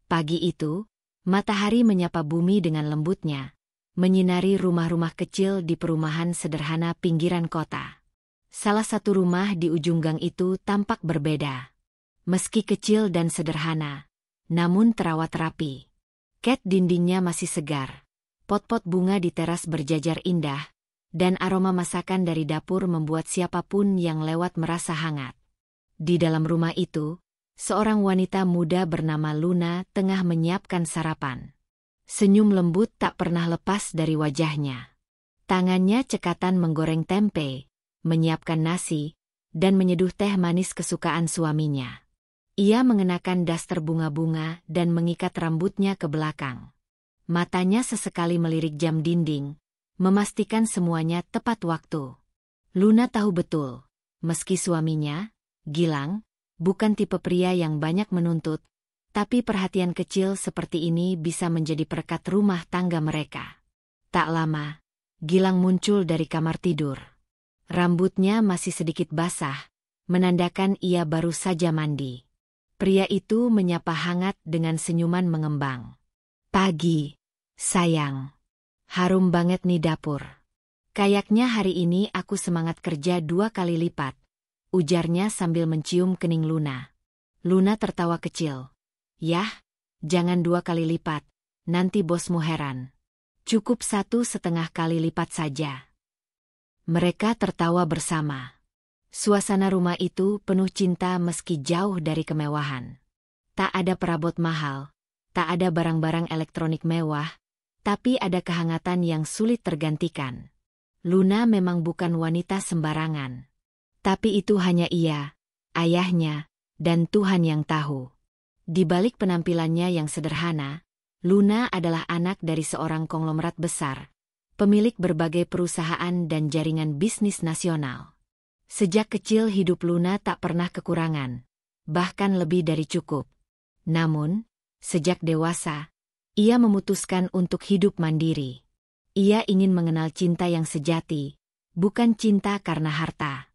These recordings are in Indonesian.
Pagi itu, matahari menyapa bumi dengan lembutnya, menyinari rumah-rumah kecil di perumahan sederhana pinggiran kota. Salah satu rumah di ujung gang itu tampak berbeda. Meski kecil dan sederhana, namun terawat rapi. Cat dindingnya masih segar, pot-pot bunga di teras berjajar indah, dan aroma masakan dari dapur membuat siapapun yang lewat merasa hangat. Di dalam rumah itu, seorang wanita muda bernama Luna tengah menyiapkan sarapan. Senyum lembut tak pernah lepas dari wajahnya. Tangannya cekatan menggoreng tempe, menyiapkan nasi, dan menyeduh teh manis kesukaan suaminya. Ia mengenakan daster bunga-bunga dan mengikat rambutnya ke belakang. Matanya sesekali melirik jam dinding, memastikan semuanya tepat waktu. Luna tahu betul, meski suaminya, Gilang, bukan tipe pria yang banyak menuntut, tapi perhatian kecil seperti ini bisa menjadi perekat rumah tangga mereka. Tak lama, Gilang muncul dari kamar tidur. Rambutnya masih sedikit basah, menandakan ia baru saja mandi. Pria itu menyapa hangat dengan senyuman mengembang. "Pagi, sayang. Harum banget nih dapur. Kayaknya hari ini aku semangat kerja 2 kali lipat," ujarnya sambil mencium kening Luna. Luna tertawa kecil. "Yah, jangan 2 kali lipat, nanti bosmu heran. Cukup 1,5 kali lipat saja." Mereka tertawa bersama. Suasana rumah itu penuh cinta meski jauh dari kemewahan. Tak ada perabot mahal, tak ada barang-barang elektronik mewah, tapi ada kehangatan yang sulit tergantikan. Luna memang bukan wanita sembarangan. Tapi itu hanya ia, ayahnya, dan Tuhan yang tahu. Di balik penampilannya yang sederhana, Luna adalah anak dari seorang konglomerat besar, pemilik berbagai perusahaan dan jaringan bisnis nasional. Sejak kecil hidup Luna tak pernah kekurangan, bahkan lebih dari cukup. Namun, sejak dewasa, ia memutuskan untuk hidup mandiri. Ia ingin mengenal cinta yang sejati, bukan cinta karena harta.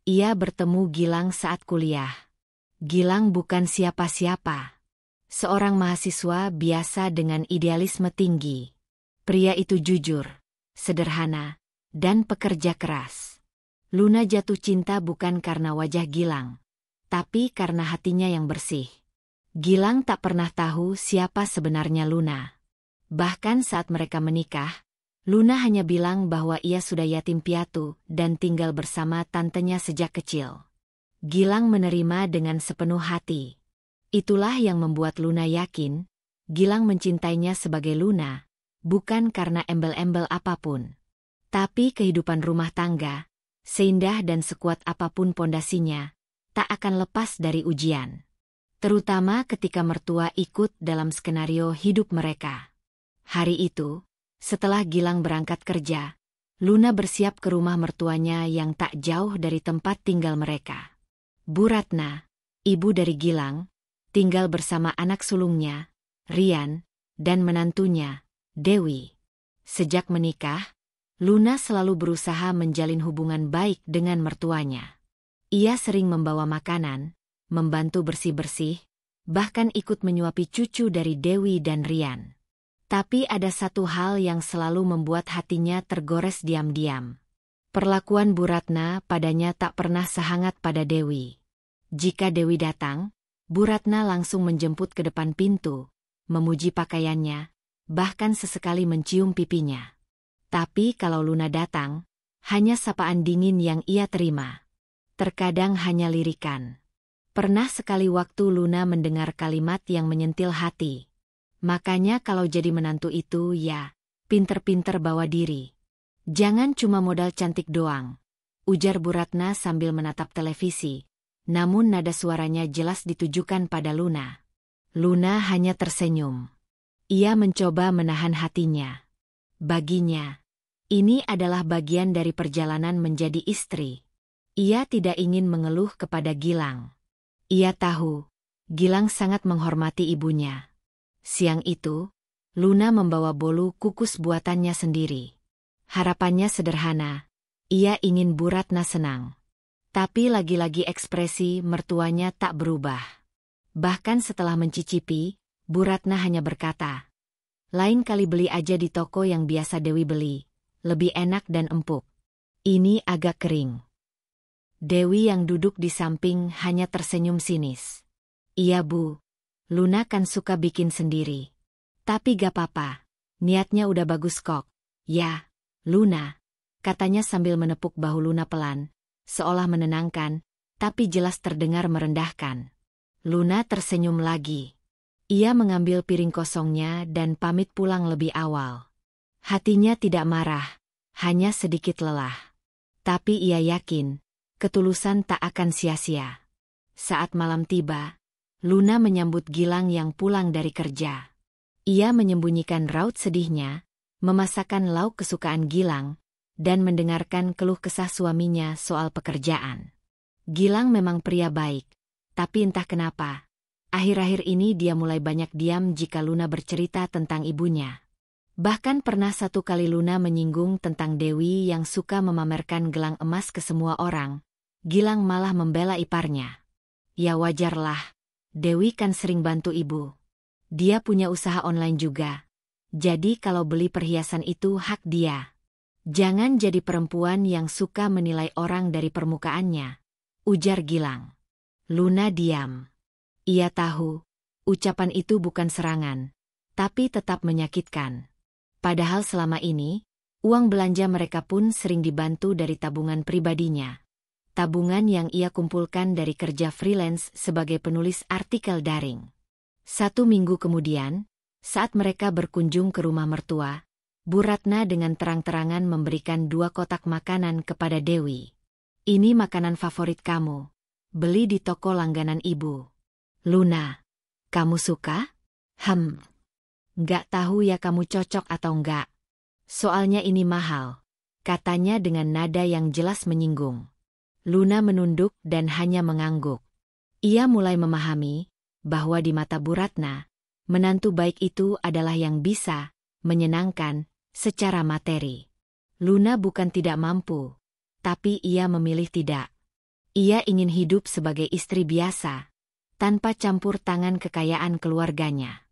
Ia bertemu Gilang saat kuliah. Gilang bukan siapa-siapa. Seorang mahasiswa biasa dengan idealisme tinggi. Pria itu jujur, sederhana, dan pekerja keras. Luna jatuh cinta bukan karena wajah Gilang, tapi karena hatinya yang bersih. Gilang tak pernah tahu siapa sebenarnya Luna. Bahkan saat mereka menikah, Luna hanya bilang bahwa ia sudah yatim piatu dan tinggal bersama tantenya sejak kecil. Gilang menerima dengan sepenuh hati. Itulah yang membuat Luna yakin, Gilang mencintainya sebagai Luna, bukan karena embel-embel apapun. Tapi kehidupan rumah tangga, seindah dan sekuat apapun pondasinya, tak akan lepas dari ujian. Terutama ketika mertua ikut dalam skenario hidup mereka. Hari itu, setelah Gilang berangkat kerja, Luna bersiap ke rumah mertuanya yang tak jauh dari tempat tinggal mereka. Bu Ratna, ibu dari Gilang, tinggal bersama anak sulungnya, Rian, dan menantunya, Dewi. Sejak menikah, Luna selalu berusaha menjalin hubungan baik dengan mertuanya. Ia sering membawa makanan, membantu bersih-bersih, bahkan ikut menyuapi cucu dari Dewi dan Rian. Tapi ada satu hal yang selalu membuat hatinya tergores diam-diam. Perlakuan Bu Ratna padanya tak pernah sehangat pada Dewi. Jika Dewi datang, Bu Ratna langsung menjemput ke depan pintu, memuji pakaiannya, bahkan sesekali mencium pipinya. Tapi kalau Luna datang, hanya sapaan dingin yang ia terima. Terkadang hanya lirikan. Pernah sekali waktu Luna mendengar kalimat yang menyentil hati. "Makanya kalau jadi menantu itu ya, pinter-pinter bawa diri. Jangan cuma modal cantik doang," ujar Bu Ratna sambil menatap televisi. Namun nada suaranya jelas ditujukan pada Luna. Luna hanya tersenyum. Ia mencoba menahan hatinya. Baginya, ini adalah bagian dari perjalanan menjadi istri. Ia tidak ingin mengeluh kepada Gilang. Ia tahu, Gilang sangat menghormati ibunya. Siang itu, Luna membawa bolu kukus buatannya sendiri. Harapannya sederhana, ia ingin Bu Ratna senang. Tapi lagi-lagi ekspresi mertuanya tak berubah. Bahkan setelah mencicipi, Bu Ratna hanya berkata, "Lain kali beli aja di toko yang biasa Dewi beli. Lebih enak dan empuk. Ini agak kering." Dewi yang duduk di samping hanya tersenyum sinis. "Iya Bu, Luna kan suka bikin sendiri. Tapi gak apa-apa, niatnya udah bagus kok." "Ya, Luna," katanya sambil menepuk bahu Luna pelan, seolah menenangkan, tapi jelas terdengar merendahkan. Luna tersenyum lagi. Ia mengambil piring kosongnya dan pamit pulang lebih awal. Hatinya tidak marah, hanya sedikit lelah. Tapi ia yakin, ketulusan tak akan sia-sia. Saat malam tiba, Luna menyambut Gilang yang pulang dari kerja. Ia menyembunyikan raut sedihnya, memasakkan lauk kesukaan Gilang, dan mendengarkan keluh kesah suaminya soal pekerjaan. Gilang memang pria baik, tapi entah kenapa, akhir-akhir ini dia mulai banyak diam jika Luna bercerita tentang ibunya. Bahkan pernah satu kali Luna menyinggung tentang Dewi yang suka memamerkan gelang emas ke semua orang. Gilang malah membela iparnya. "Ya wajarlah, Dewi kan sering bantu ibu. Dia punya usaha online juga. Jadi kalau beli perhiasan itu hak dia. Jangan jadi perempuan yang suka menilai orang dari permukaannya," ujar Gilang. Luna diam. Ia tahu, ucapan itu bukan serangan, tapi tetap menyakitkan. Padahal selama ini, uang belanja mereka pun sering dibantu dari tabungan pribadinya. Tabungan yang ia kumpulkan dari kerja freelance sebagai penulis artikel daring. 1 minggu kemudian, saat mereka berkunjung ke rumah mertua, Bu Ratna dengan terang-terangan memberikan 2 kotak makanan kepada Dewi. "Ini makanan favorit kamu. Beli di toko langganan ibu." "Luna, kamu suka?" Nggak tahu ya kamu cocok atau enggak. Soalnya ini mahal," katanya dengan nada yang jelas menyinggung. Luna menunduk dan hanya mengangguk. Ia mulai memahami bahwa di mata Bu Ratna, menantu baik itu adalah yang bisa menyenangkan secara materi. Luna bukan tidak mampu, tapi ia memilih tidak. Ia ingin hidup sebagai istri biasa, tanpa campur tangan kekayaan keluarganya.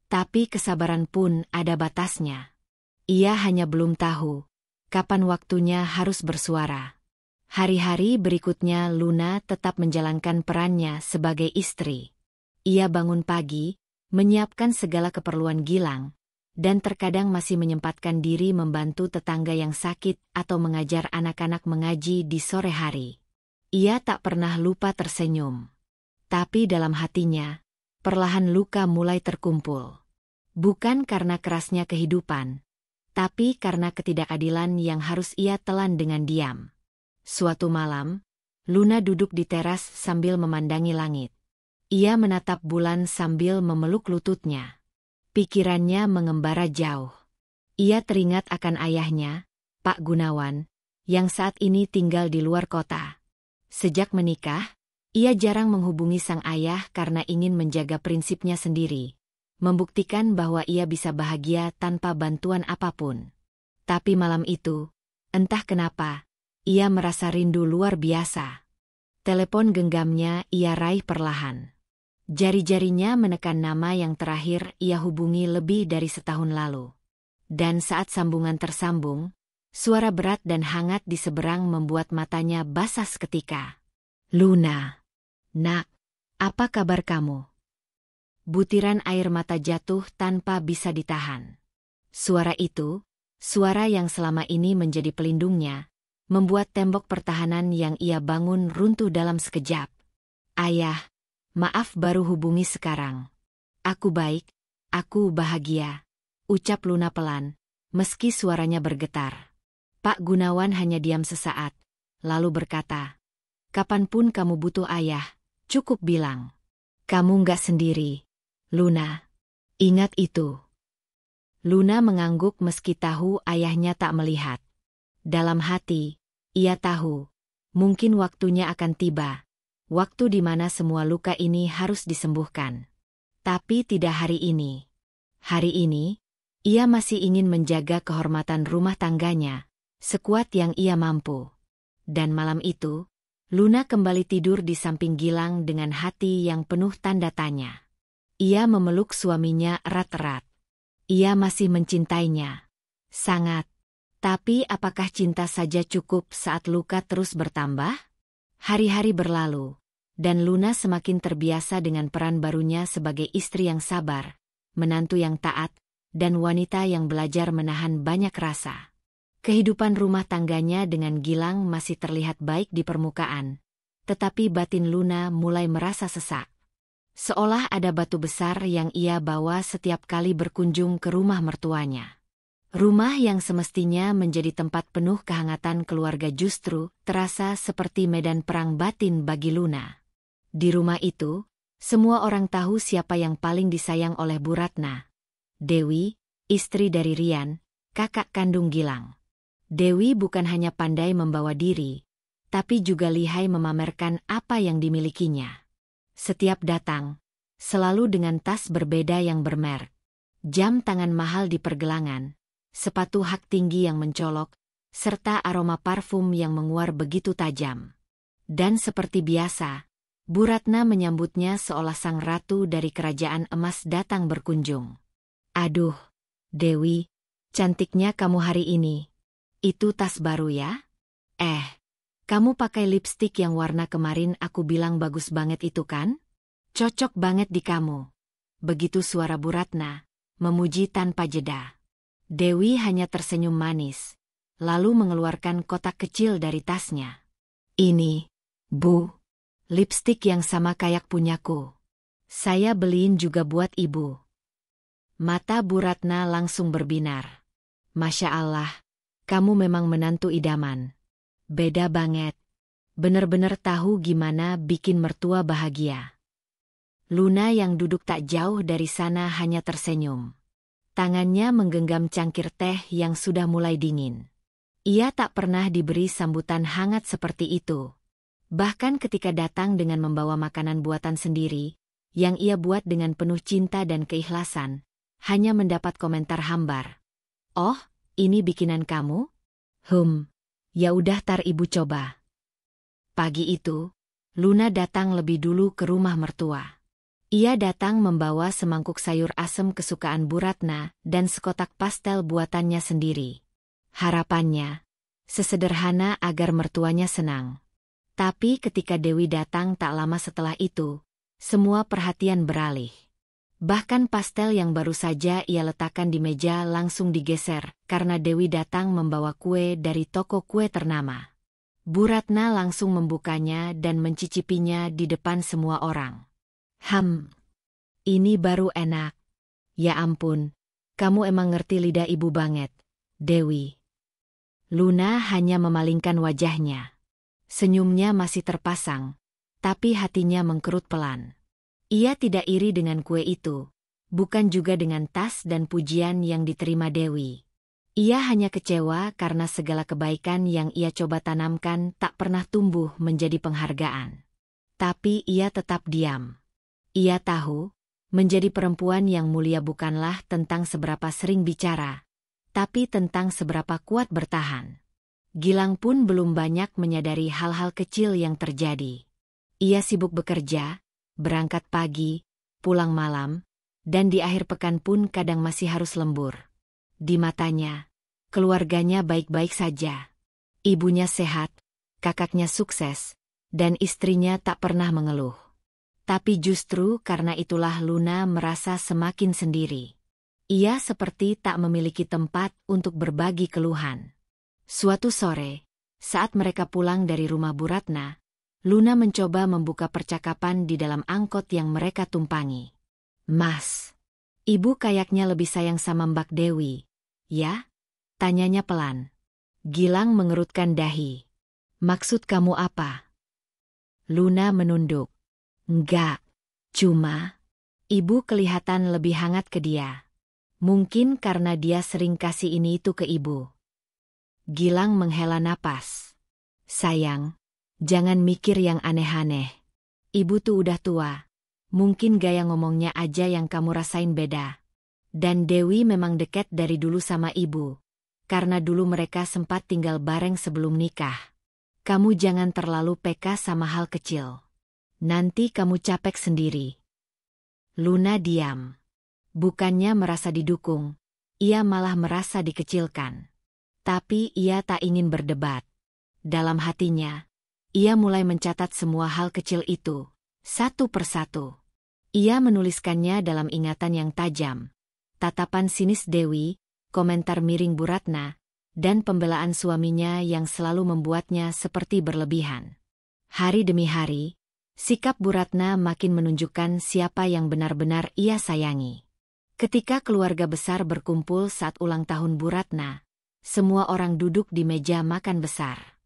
Tapi kesabaran pun ada batasnya. Ia hanya belum tahu kapan waktunya harus bersuara. Hari-hari berikutnya Luna tetap menjalankan perannya sebagai istri. Ia bangun pagi, menyiapkan segala keperluan Gilang, dan terkadang masih menyempatkan diri membantu tetangga yang sakit atau mengajar anak-anak mengaji di sore hari. Ia tak pernah lupa tersenyum. Tapi dalam hatinya, perlahan luka mulai terkumpul. Bukan karena kerasnya kehidupan, tapi karena ketidakadilan yang harus ia telan dengan diam. Suatu malam, Luna duduk di teras sambil memandangi langit. Ia menatap bulan sambil memeluk lututnya. Pikirannya mengembara jauh. Ia teringat akan ayahnya, Pak Gunawan, yang saat ini tinggal di luar kota. Sejak menikah, ia jarang menghubungi sang ayah karena ingin menjaga prinsipnya sendiri, membuktikan bahwa ia bisa bahagia tanpa bantuan apapun. Tapi malam itu, entah kenapa, ia merasa rindu luar biasa. Telepon genggamnya ia raih perlahan. Jari-jarinya menekan nama yang terakhir ia hubungi lebih dari setahun lalu. Dan saat sambungan tersambung, suara berat dan hangat di seberang membuat matanya basah seketika. "Luna, nak, apa kabar kamu?" Butiran air mata jatuh tanpa bisa ditahan. Suara itu, suara yang selama ini menjadi pelindungnya, membuat tembok pertahanan yang ia bangun runtuh dalam sekejap. "Ayah, maaf baru hubungi sekarang. Aku baik, aku bahagia," ucap Luna pelan, meski suaranya bergetar. Pak Gunawan hanya diam sesaat, lalu berkata, "Kapanpun kamu butuh ayah, cukup bilang. Kamu nggak sendiri, Luna. Ingat itu." Luna mengangguk meski tahu ayahnya tak melihat. Dalam hati, ia tahu, mungkin waktunya akan tiba. Waktu di mana semua luka ini harus disembuhkan. Tapi tidak hari ini. Hari ini, ia masih ingin menjaga kehormatan rumah tangganya, sekuat yang ia mampu. Dan malam itu, Luna kembali tidur di samping Gilang dengan hati yang penuh tanda tanya. Ia memeluk suaminya erat-erat. Ia masih mencintainya. Sangat. Tapi apakah cinta saja cukup saat luka terus bertambah? Hari-hari berlalu, dan Luna semakin terbiasa dengan peran barunya sebagai istri yang sabar, menantu yang taat, dan wanita yang belajar menahan banyak rasa. Kehidupan rumah tangganya dengan Gilang masih terlihat baik di permukaan, tetapi batin Luna mulai merasa sesak. Seolah ada batu besar yang ia bawa setiap kali berkunjung ke rumah mertuanya. Rumah yang semestinya menjadi tempat penuh kehangatan keluarga justru terasa seperti medan perang batin bagi Luna. Di rumah itu, semua orang tahu siapa yang paling disayang oleh Bu Ratna. Dewi, istri dari Rian, kakak kandung Gilang. Dewi bukan hanya pandai membawa diri, tapi juga lihai memamerkan apa yang dimilikinya. Setiap datang, selalu dengan tas berbeda yang bermerek, jam tangan mahal di pergelangan, sepatu hak tinggi yang mencolok, serta aroma parfum yang menguar begitu tajam. Dan seperti biasa, Bu Ratna menyambutnya seolah sang ratu dari kerajaan emas datang berkunjung. Aduh, Dewi, cantiknya kamu hari ini. Itu tas baru ya? Kamu pakai lipstik yang warna kemarin aku bilang bagus banget itu kan? Cocok banget di kamu. Begitu suara Bu Ratna, memuji tanpa jeda. Dewi hanya tersenyum manis, lalu mengeluarkan kotak kecil dari tasnya. Ini, Bu, lipstik yang sama kayak punyaku. Saya beliin juga buat Ibu. Mata Bu Ratna langsung berbinar. Masya Allah, kamu memang menantu idaman. Beda banget. Bener-bener tahu gimana bikin mertua bahagia. Luna yang duduk tak jauh dari sana hanya tersenyum. Tangannya menggenggam cangkir teh yang sudah mulai dingin. Ia tak pernah diberi sambutan hangat seperti itu. Bahkan ketika datang dengan membawa makanan buatan sendiri, yang ia buat dengan penuh cinta dan keikhlasan, hanya mendapat komentar hambar. Oh, ini bikinan kamu? Ya udah tar ibu coba. Pagi itu, Luna datang lebih dulu ke rumah mertua. Ia datang membawa semangkuk sayur asem kesukaan Bu Ratna dan sekotak pastel buatannya sendiri. Harapannya, sesederhana agar mertuanya senang. Tapi ketika Dewi datang tak lama setelah itu, semua perhatian beralih. Bahkan pastel yang baru saja ia letakkan di meja langsung digeser karena Dewi datang membawa kue dari toko kue ternama. Bu Ratna langsung membukanya dan mencicipinya di depan semua orang. Ini baru enak. Ya ampun, kamu emang ngerti lidah ibu banget, Dewi. Luna hanya memalingkan wajahnya. Senyumnya masih terpasang, tapi hatinya mengkerut pelan. Ia tidak iri dengan kue itu, bukan juga dengan tas dan pujian yang diterima Dewi. Ia hanya kecewa karena segala kebaikan yang ia coba tanamkan tak pernah tumbuh menjadi penghargaan. Tapi ia tetap diam. Ia tahu, menjadi perempuan yang mulia bukanlah tentang seberapa sering bicara, tapi tentang seberapa kuat bertahan. Gilang pun belum banyak menyadari hal-hal kecil yang terjadi. Ia sibuk bekerja, berangkat pagi, pulang malam, dan di akhir pekan pun kadang masih harus lembur. Di matanya, keluarganya baik-baik saja. Ibunya sehat, kakaknya sukses, dan istrinya tak pernah mengeluh. Tapi justru karena itulah Luna merasa semakin sendiri. Ia seperti tak memiliki tempat untuk berbagi keluhan. Suatu sore, saat mereka pulang dari rumah Bu Ratna, Luna mencoba membuka percakapan di dalam angkot yang mereka tumpangi. Mas, ibu kayaknya lebih sayang sama Mbak Dewi, ya? Tanyanya pelan. Gilang mengerutkan dahi. Maksud kamu apa? Luna menunduk. Enggak, cuma ibu kelihatan lebih hangat ke dia. Mungkin karena dia sering kasih ini itu ke ibu. Gilang menghela napas. Sayang, jangan mikir yang aneh-aneh. Ibu tuh udah tua. Mungkin gaya ngomongnya aja yang kamu rasain beda. Dan Dewi memang dekat dari dulu sama ibu. Karena dulu mereka sempat tinggal bareng sebelum nikah. Kamu jangan terlalu peka sama hal kecil. Nanti kamu capek sendiri. Luna diam. Bukannya merasa didukung, ia malah merasa dikecilkan. Tapi ia tak ingin berdebat. Dalam hatinya, ia mulai mencatat semua hal kecil itu, satu persatu. Ia menuliskannya dalam ingatan yang tajam. Tatapan sinis Dewi, komentar miring Bu Ratna, dan pembelaan suaminya yang selalu membuatnya seperti berlebihan. Hari demi hari, sikap Bu Ratna makin menunjukkan siapa yang benar-benar ia sayangi. Ketika keluarga besar berkumpul saat ulang tahun Bu Ratna, semua orang duduk di meja makan besar.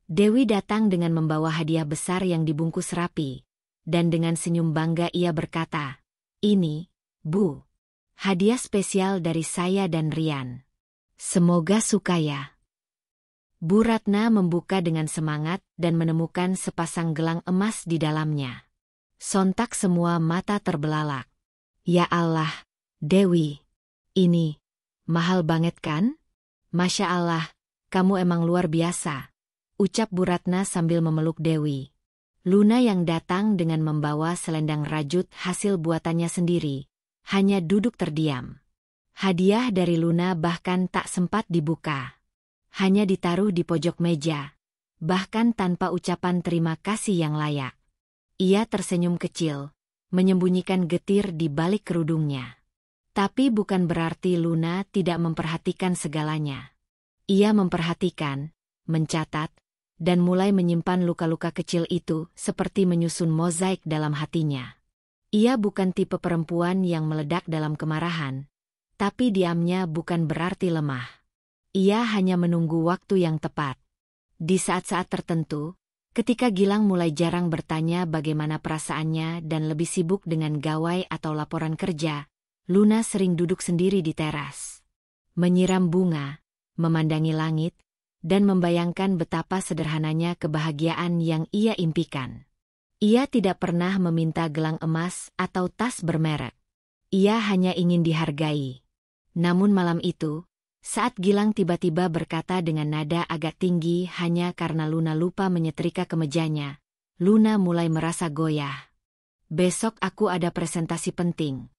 Dewi datang dengan membawa hadiah besar yang dibungkus rapi, dan dengan senyum bangga ia berkata, "Ini, Bu, hadiah spesial dari saya dan Rian. Semoga suka ya." Bu Ratna membuka dengan semangat dan menemukan sepasang gelang emas di dalamnya. Sontak semua mata terbelalak. "Ya Allah, Dewi, ini mahal banget kan? Masya Allah, kamu emang luar biasa," ucap Bu Ratna sambil memeluk Dewi. Luna yang datang dengan membawa selendang rajut hasil buatannya sendiri, hanya duduk terdiam. Hadiah dari Luna bahkan tak sempat dibuka. Hanya ditaruh di pojok meja, bahkan tanpa ucapan terima kasih yang layak. Ia tersenyum kecil, menyembunyikan getir di balik kerudungnya. Tapi bukan berarti Luna tidak memperhatikan segalanya. Ia memperhatikan, mencatat, dan mulai menyimpan luka-luka kecil itu seperti menyusun mozaik dalam hatinya. Ia bukan tipe perempuan yang meledak dalam kemarahan, tapi diamnya bukan berarti lemah. Ia hanya menunggu waktu yang tepat. Di saat-saat tertentu, ketika Gilang mulai jarang bertanya bagaimana perasaannya dan lebih sibuk dengan gawai atau laporan kerja, Luna sering duduk sendiri di teras. Menyiram bunga, memandangi langit, dan membayangkan betapa sederhananya kebahagiaan yang ia impikan. Ia tidak pernah meminta gelang emas atau tas bermerek. Ia hanya ingin dihargai. Namun malam itu, saat Gilang tiba-tiba berkata dengan nada agak tinggi hanya karena Luna lupa menyetrika kemejanya, Luna mulai merasa goyah. "Besok aku ada presentasi penting.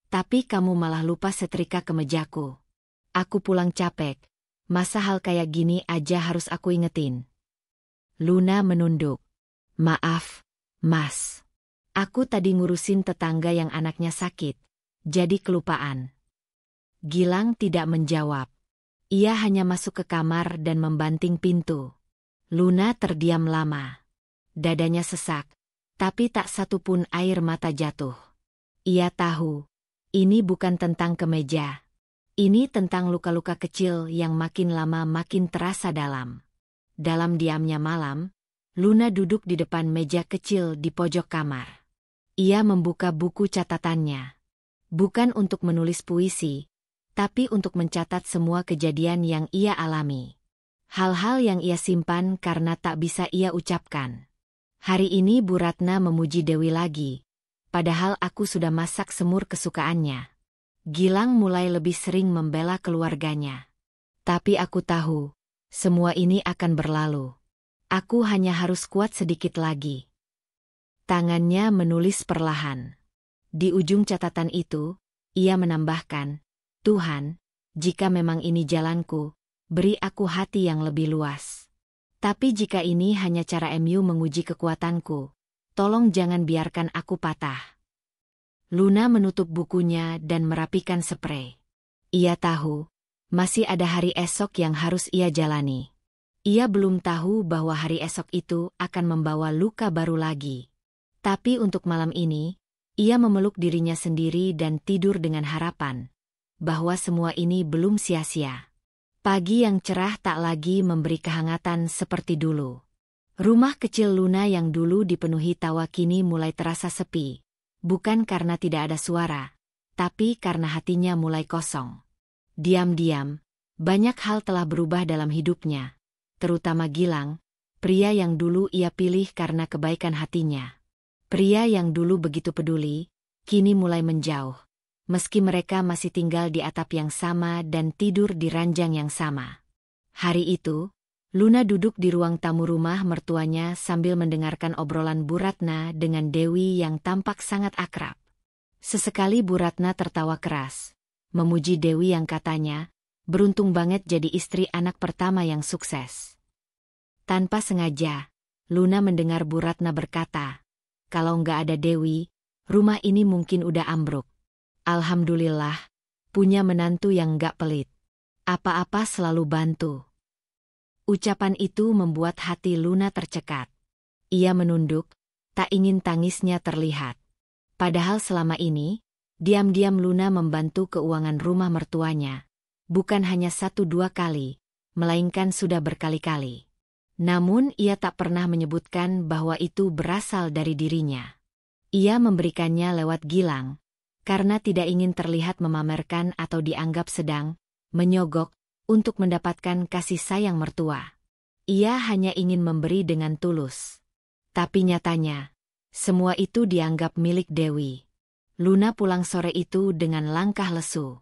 Tapi kamu malah lupa setrika kemejaku. Aku pulang capek, masa hal kayak gini aja harus aku ingetin?" Luna menunduk. "Maaf, Mas. Aku tadi ngurusin tetangga yang anaknya sakit, jadi kelupaan." Gilang tidak menjawab. Ia hanya masuk ke kamar dan membanting pintu. Luna terdiam lama. Dadanya sesak, tapi tak satu pun air mata jatuh. Ia tahu, ini bukan tentang kemeja. Ini tentang luka-luka kecil yang makin lama makin terasa dalam. Dalam diamnya malam, Luna duduk di depan meja kecil di pojok kamar. Ia membuka buku catatannya. Bukan untuk menulis puisi, tapi untuk mencatat semua kejadian yang ia alami. Hal-hal yang ia simpan karena tak bisa ia ucapkan. Hari ini Bu Ratna memuji Dewi lagi. Padahal aku sudah masak semur kesukaannya. Gilang mulai lebih sering membela keluarganya. Tapi aku tahu, semua ini akan berlalu. Aku hanya harus kuat sedikit lagi. Tangannya menulis perlahan. Di ujung catatan itu, ia menambahkan, "Tuhan, jika memang ini jalanku, beri aku hati yang lebih luas. Tapi jika ini hanya cara MU menguji kekuatanku, tolong jangan biarkan aku patah." Luna menutup bukunya dan merapikan sprei. Ia tahu, masih ada hari esok yang harus ia jalani. Ia belum tahu bahwa hari esok itu akan membawa luka baru lagi. Tapi untuk malam ini, ia memeluk dirinya sendiri dan tidur dengan harapan bahwa semua ini belum sia-sia. Pagi yang cerah tak lagi memberi kehangatan seperti dulu. Rumah kecil Luna yang dulu dipenuhi tawa kini mulai terasa sepi. Bukan karena tidak ada suara, tapi karena hatinya mulai kosong. Diam-diam, banyak hal telah berubah dalam hidupnya. Terutama Gilang, pria yang dulu ia pilih karena kebaikan hatinya. Pria yang dulu begitu peduli, kini mulai menjauh. Meski mereka masih tinggal di atap yang sama dan tidur di ranjang yang sama. Hari itu, Luna duduk di ruang tamu rumah mertuanya sambil mendengarkan obrolan Bu Ratna dengan Dewi yang tampak sangat akrab. Sesekali Bu Ratna tertawa keras, memuji Dewi yang katanya, beruntung banget jadi istri anak pertama yang sukses. Tanpa sengaja, Luna mendengar Bu Ratna berkata, kalau nggak ada Dewi, rumah ini mungkin udah ambruk. Alhamdulillah, punya menantu yang nggak pelit. Apa-apa selalu bantu. Ucapan itu membuat hati Luna tercekat. Ia menunduk, tak ingin tangisnya terlihat. Padahal selama ini, diam-diam Luna membantu keuangan rumah mertuanya. Bukan hanya 1-2 kali, melainkan sudah berkali-kali. Namun ia tak pernah menyebutkan bahwa itu berasal dari dirinya. Ia memberikannya lewat Gilang, karena tidak ingin terlihat memamerkan atau dianggap sedang menyogok untuk mendapatkan kasih sayang mertua. Ia hanya ingin memberi dengan tulus. Tapi nyatanya, semua itu dianggap milik Dewi. Luna pulang sore itu dengan langkah lesu.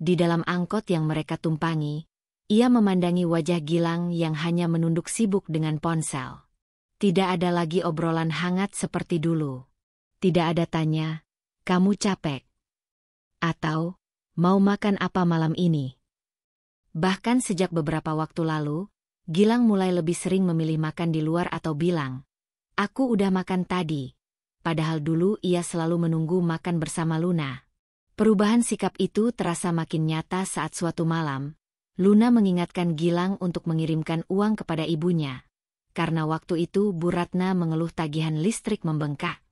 Di dalam angkot yang mereka tumpangi, ia memandangi wajah Gilang yang hanya menunduk sibuk dengan ponsel. Tidak ada lagi obrolan hangat seperti dulu. Tidak ada tanya, kamu capek? Atau, mau makan apa malam ini? Bahkan sejak beberapa waktu lalu, Gilang mulai lebih sering memilih makan di luar atau bilang, aku udah makan tadi. Padahal dulu ia selalu menunggu makan bersama Luna. Perubahan sikap itu terasa makin nyata saat suatu malam, Luna mengingatkan Gilang untuk mengirimkan uang kepada ibunya. Karena waktu itu Bu Ratna mengeluh tagihan listrik membengkak.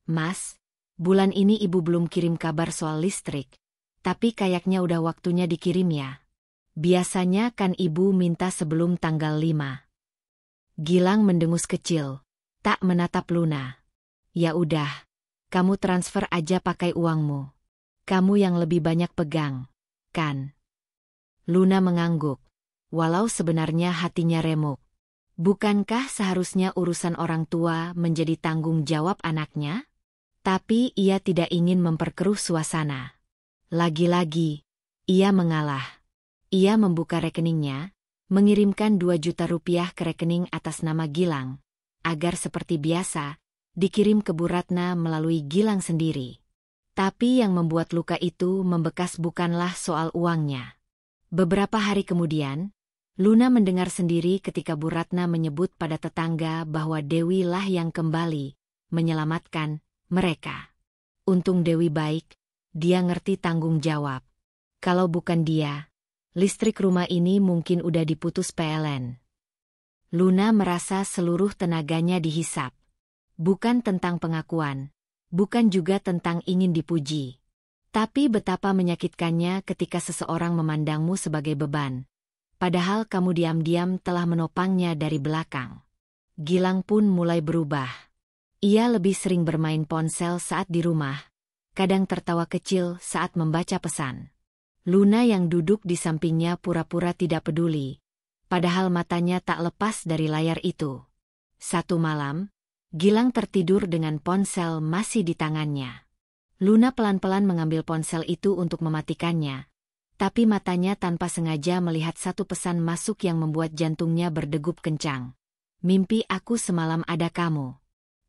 Mas, bulan ini ibu belum kirim kabar soal listrik, tapi kayaknya udah waktunya dikirim ya. Biasanya kan ibu minta sebelum tanggal 5. Gilang mendengus kecil, tak menatap Luna. Ya udah, kamu transfer aja pakai uangmu. Kamu yang lebih banyak pegang, kan? Luna mengangguk, walau sebenarnya hatinya remuk. Bukankah seharusnya urusan orang tua menjadi tanggung jawab anaknya? Tapi ia tidak ingin memperkeruh suasana. Lagi-lagi, ia mengalah. Ia membuka rekeningnya, mengirimkan 2 juta rupiah ke rekening atas nama Gilang, agar seperti biasa, dikirim ke Bu Ratna melalui Gilang sendiri. Tapi yang membuat luka itu membekas bukanlah soal uangnya. Beberapa hari kemudian, Luna mendengar sendiri ketika Bu Ratna menyebut pada tetangga bahwa Dewi lah yang kembali menyelamatkan mereka. Untung Dewi baik, dia ngerti tanggung jawab. Kalau bukan dia, listrik rumah ini mungkin udah diputus PLN. Luna merasa seluruh tenaganya dihisap. Bukan tentang pengakuan. Bukan juga tentang ingin dipuji. Tapi betapa menyakitkannya ketika seseorang memandangmu sebagai beban. Padahal kamu diam-diam telah menopangnya dari belakang. Gilang pun mulai berubah. Ia lebih sering bermain ponsel saat di rumah. Kadang tertawa kecil saat membaca pesan. Luna yang duduk di sampingnya pura-pura tidak peduli. Padahal matanya tak lepas dari layar itu. Satu malam, Gilang tertidur dengan ponsel masih di tangannya. Luna pelan-pelan mengambil ponsel itu untuk mematikannya. Tapi matanya tanpa sengaja melihat satu pesan masuk yang membuat jantungnya berdegup kencang. Mimpi aku semalam ada kamu.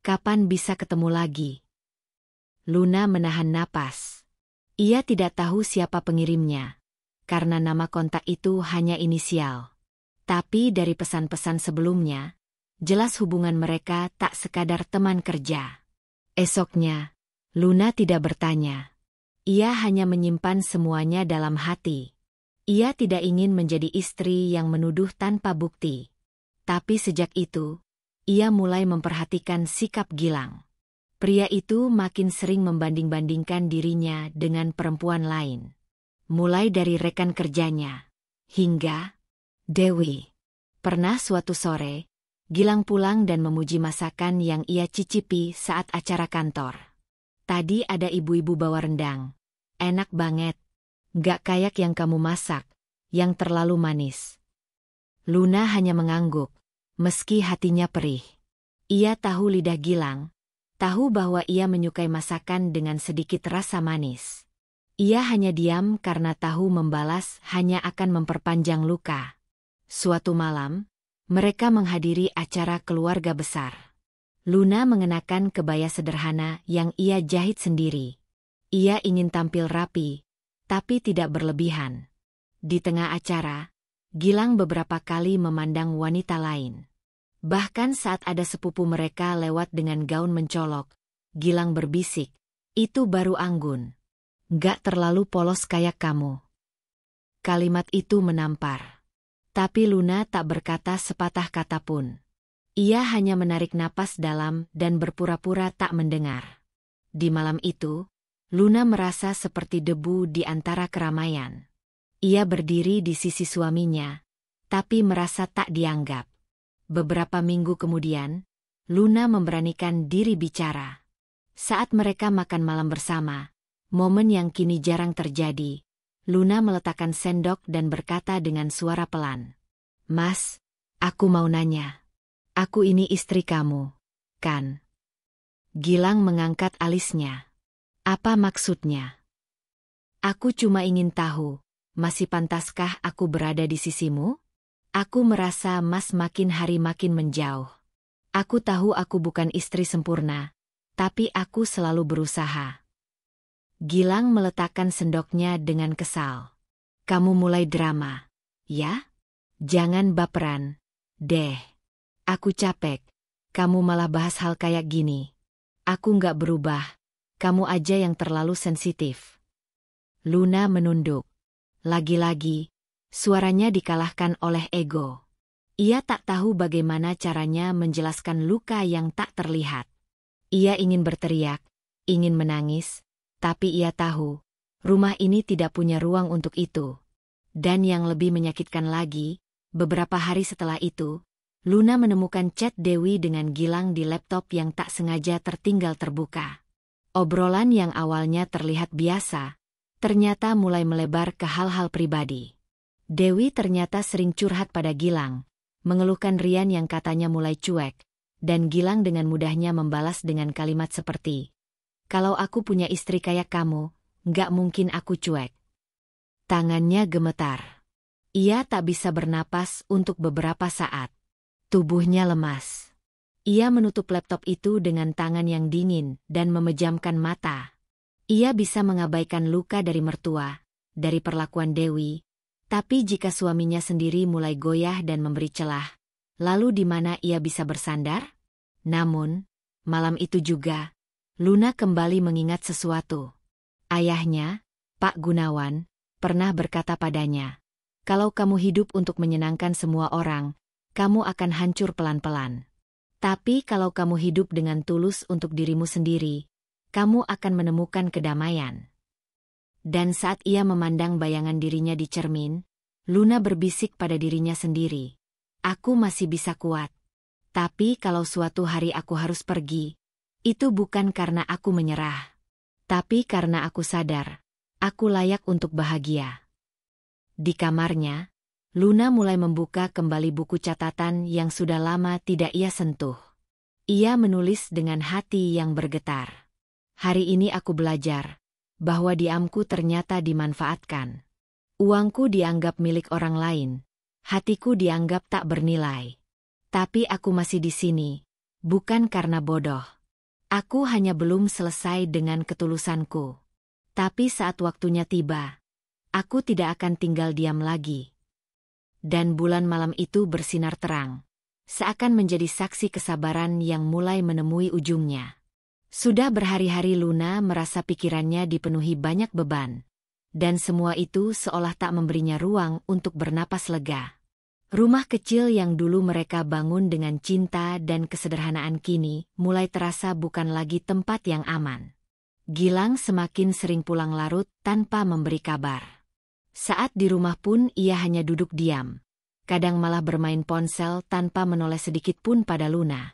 Kapan bisa ketemu lagi? Luna menahan napas. Ia tidak tahu siapa pengirimnya. Karena nama kontak itu hanya inisial. Tapi dari pesan-pesan sebelumnya, jelas hubungan mereka tak sekadar teman kerja. Esoknya, Luna tidak bertanya. Ia hanya menyimpan semuanya dalam hati. Ia tidak ingin menjadi istri yang menuduh tanpa bukti. Tapi sejak itu, ia mulai memperhatikan sikap Gilang. Pria itu makin sering membanding-bandingkan dirinya dengan perempuan lain. Mulai dari rekan kerjanya, hingga Dewi. Pernah suatu sore, Gilang pulang dan memuji masakan yang ia cicipi saat acara kantor. Tadi ada ibu-ibu bawa rendang. Enak banget. Gak kayak yang kamu masak, yang terlalu manis. Luna hanya mengangguk, meski hatinya perih. Ia tahu lidah Gilang, tahu bahwa ia menyukai masakan dengan sedikit rasa manis. Ia hanya diam karena tahu membalas hanya akan memperpanjang luka. Suatu malam, mereka menghadiri acara keluarga besar. Luna mengenakan kebaya sederhana yang ia jahit sendiri. Ia ingin tampil rapi, tapi tidak berlebihan. Di tengah acara, Gilang beberapa kali memandang wanita lain. Bahkan saat ada sepupu mereka lewat dengan gaun mencolok, Gilang berbisik, "Itu baru anggun. Gak terlalu polos kayak kamu." Kalimat itu menampar. Tapi Luna tak berkata sepatah kata pun. Ia hanya menarik napas dalam dan berpura-pura tak mendengar. Di malam itu, Luna merasa seperti debu di antara keramaian. Ia berdiri di sisi suaminya, tapi merasa tak dianggap. Beberapa minggu kemudian, Luna memberanikan diri bicara. Saat mereka makan malam bersama, momen yang kini jarang terjadi, Luna meletakkan sendok dan berkata dengan suara pelan, "Mas, aku mau nanya. Aku ini istri kamu, kan?" Gilang mengangkat alisnya. "Apa maksudnya?" "Aku cuma ingin tahu, masih pantaskah aku berada di sisimu? Aku merasa Mas makin hari makin menjauh. Aku tahu aku bukan istri sempurna, tapi aku selalu berusaha." Gilang meletakkan sendoknya dengan kesal. "Kamu mulai drama, ya? Jangan baperan, deh. Aku capek. Kamu malah bahas hal kayak gini. Aku nggak berubah, kamu aja yang terlalu sensitif." Luna menunduk. Lagi-lagi, suaranya dikalahkan oleh ego. Ia tak tahu bagaimana caranya menjelaskan luka yang tak terlihat. Ia ingin berteriak, ingin menangis, tapi ia tahu, rumah ini tidak punya ruang untuk itu. Dan yang lebih menyakitkan lagi, beberapa hari setelah itu, Luna menemukan chat Dewi dengan Gilang di laptop yang tak sengaja tertinggal terbuka. Obrolan yang awalnya terlihat biasa, ternyata mulai melebar ke hal-hal pribadi. Dewi ternyata sering curhat pada Gilang, mengeluhkan Rian yang katanya mulai cuek, dan Gilang dengan mudahnya membalas dengan kalimat seperti, "Kalau aku punya istri kayak kamu, nggak mungkin aku cuek." Tangannya gemetar. Ia tak bisa bernapas untuk beberapa saat. Tubuhnya lemas. Ia menutup laptop itu dengan tangan yang dingin dan memejamkan mata. Ia bisa mengabaikan luka dari mertua, dari perlakuan Dewi, tapi jika suaminya sendiri mulai goyah dan memberi celah, lalu di mana ia bisa bersandar? Namun, malam itu juga, Luna kembali mengingat sesuatu. Ayahnya, Pak Gunawan, pernah berkata padanya, "Kalau kamu hidup untuk menyenangkan semua orang, kamu akan hancur pelan-pelan. Tapi kalau kamu hidup dengan tulus untuk dirimu sendiri, kamu akan menemukan kedamaian." Dan saat ia memandang bayangan dirinya di cermin, Luna berbisik pada dirinya sendiri, "Aku masih bisa kuat. Tapi kalau suatu hari aku harus pergi, itu bukan karena aku menyerah, tapi karena aku sadar, aku layak untuk bahagia." Di kamarnya, Luna mulai membuka kembali buku catatan yang sudah lama tidak ia sentuh. Ia menulis dengan hati yang bergetar. "Hari ini aku belajar bahwa diamku ternyata dimanfaatkan. Uangku dianggap milik orang lain, hatiku dianggap tak bernilai. Tapi aku masih di sini, bukan karena bodoh. Aku hanya belum selesai dengan ketulusanku. Tapi saat waktunya tiba, aku tidak akan tinggal diam lagi." Dan bulan malam itu bersinar terang, seakan menjadi saksi kesabaran yang mulai menemui ujungnya. Sudah berhari-hari Luna merasa pikirannya dipenuhi banyak beban, dan semua itu seolah tak memberinya ruang untuk bernapas lega. Rumah kecil yang dulu mereka bangun dengan cinta dan kesederhanaan kini mulai terasa bukan lagi tempat yang aman. Gilang semakin sering pulang larut tanpa memberi kabar. Saat di rumah pun ia hanya duduk diam, kadang malah bermain ponsel tanpa menoleh sedikit pun pada Luna.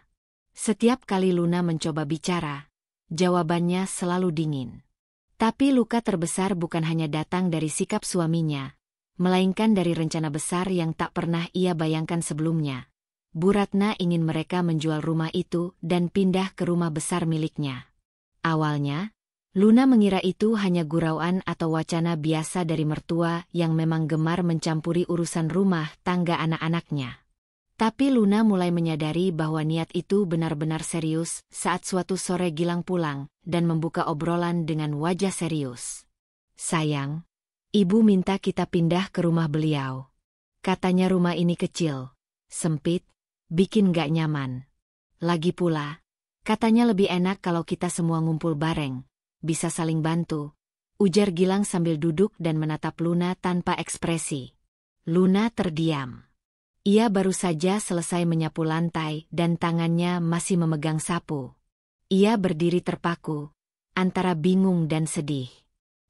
Setiap kali Luna mencoba bicara, jawabannya selalu dingin. Tapi luka terbesar bukan hanya datang dari sikap suaminya, melainkan dari rencana besar yang tak pernah ia bayangkan sebelumnya. Bu Ratna ingin mereka menjual rumah itu dan pindah ke rumah besar miliknya. Awalnya, Luna mengira itu hanya gurauan atau wacana biasa dari mertua yang memang gemar mencampuri urusan rumah tangga anak-anaknya. Tapi Luna mulai menyadari bahwa niat itu benar-benar serius saat suatu sore Gilang pulang dan membuka obrolan dengan wajah serius. "Sayang, Ibu minta kita pindah ke rumah beliau. Katanya rumah ini kecil, sempit, bikin gak nyaman. Lagi pula, katanya lebih enak kalau kita semua ngumpul bareng, bisa saling bantu," ujar Gilang sambil duduk dan menatap Luna tanpa ekspresi. Luna terdiam. Ia baru saja selesai menyapu lantai dan tangannya masih memegang sapu. Ia berdiri terpaku, antara bingung dan sedih.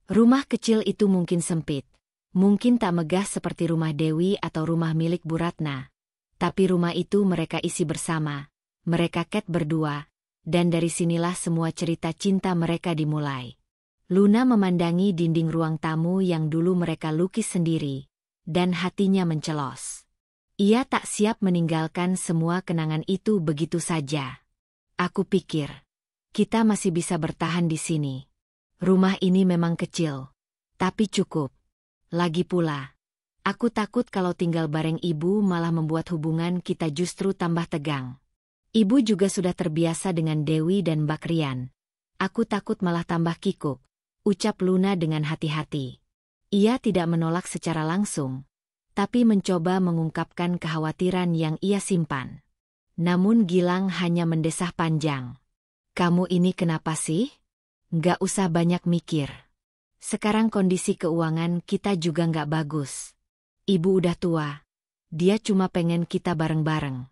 Rumah kecil itu mungkin sempit, mungkin tak megah seperti rumah Dewi atau rumah milik Bu Ratna. Tapi rumah itu mereka isi bersama, mereka berdua, dan dari sinilah semua cerita cinta mereka dimulai. Luna memandangi dinding ruang tamu yang dulu mereka lukis sendiri, dan hatinya mencelos. Ia tak siap meninggalkan semua kenangan itu begitu saja. "Aku pikir, kita masih bisa bertahan di sini. Rumah ini memang kecil, tapi cukup. Lagi pula, aku takut kalau tinggal bareng Ibu malah membuat hubungan kita justru tambah tegang. Ibu juga sudah terbiasa dengan Dewi dan Mbak Rian. Aku takut malah tambah kikuk," ucap Luna dengan hati-hati. Ia tidak menolak secara langsung, tapi mencoba mengungkapkan kekhawatiran yang ia simpan. Namun Gilang hanya mendesah panjang. "Kamu ini kenapa sih? Nggak usah banyak mikir. Sekarang kondisi keuangan kita juga nggak bagus. Ibu udah tua. Dia cuma pengen kita bareng-bareng.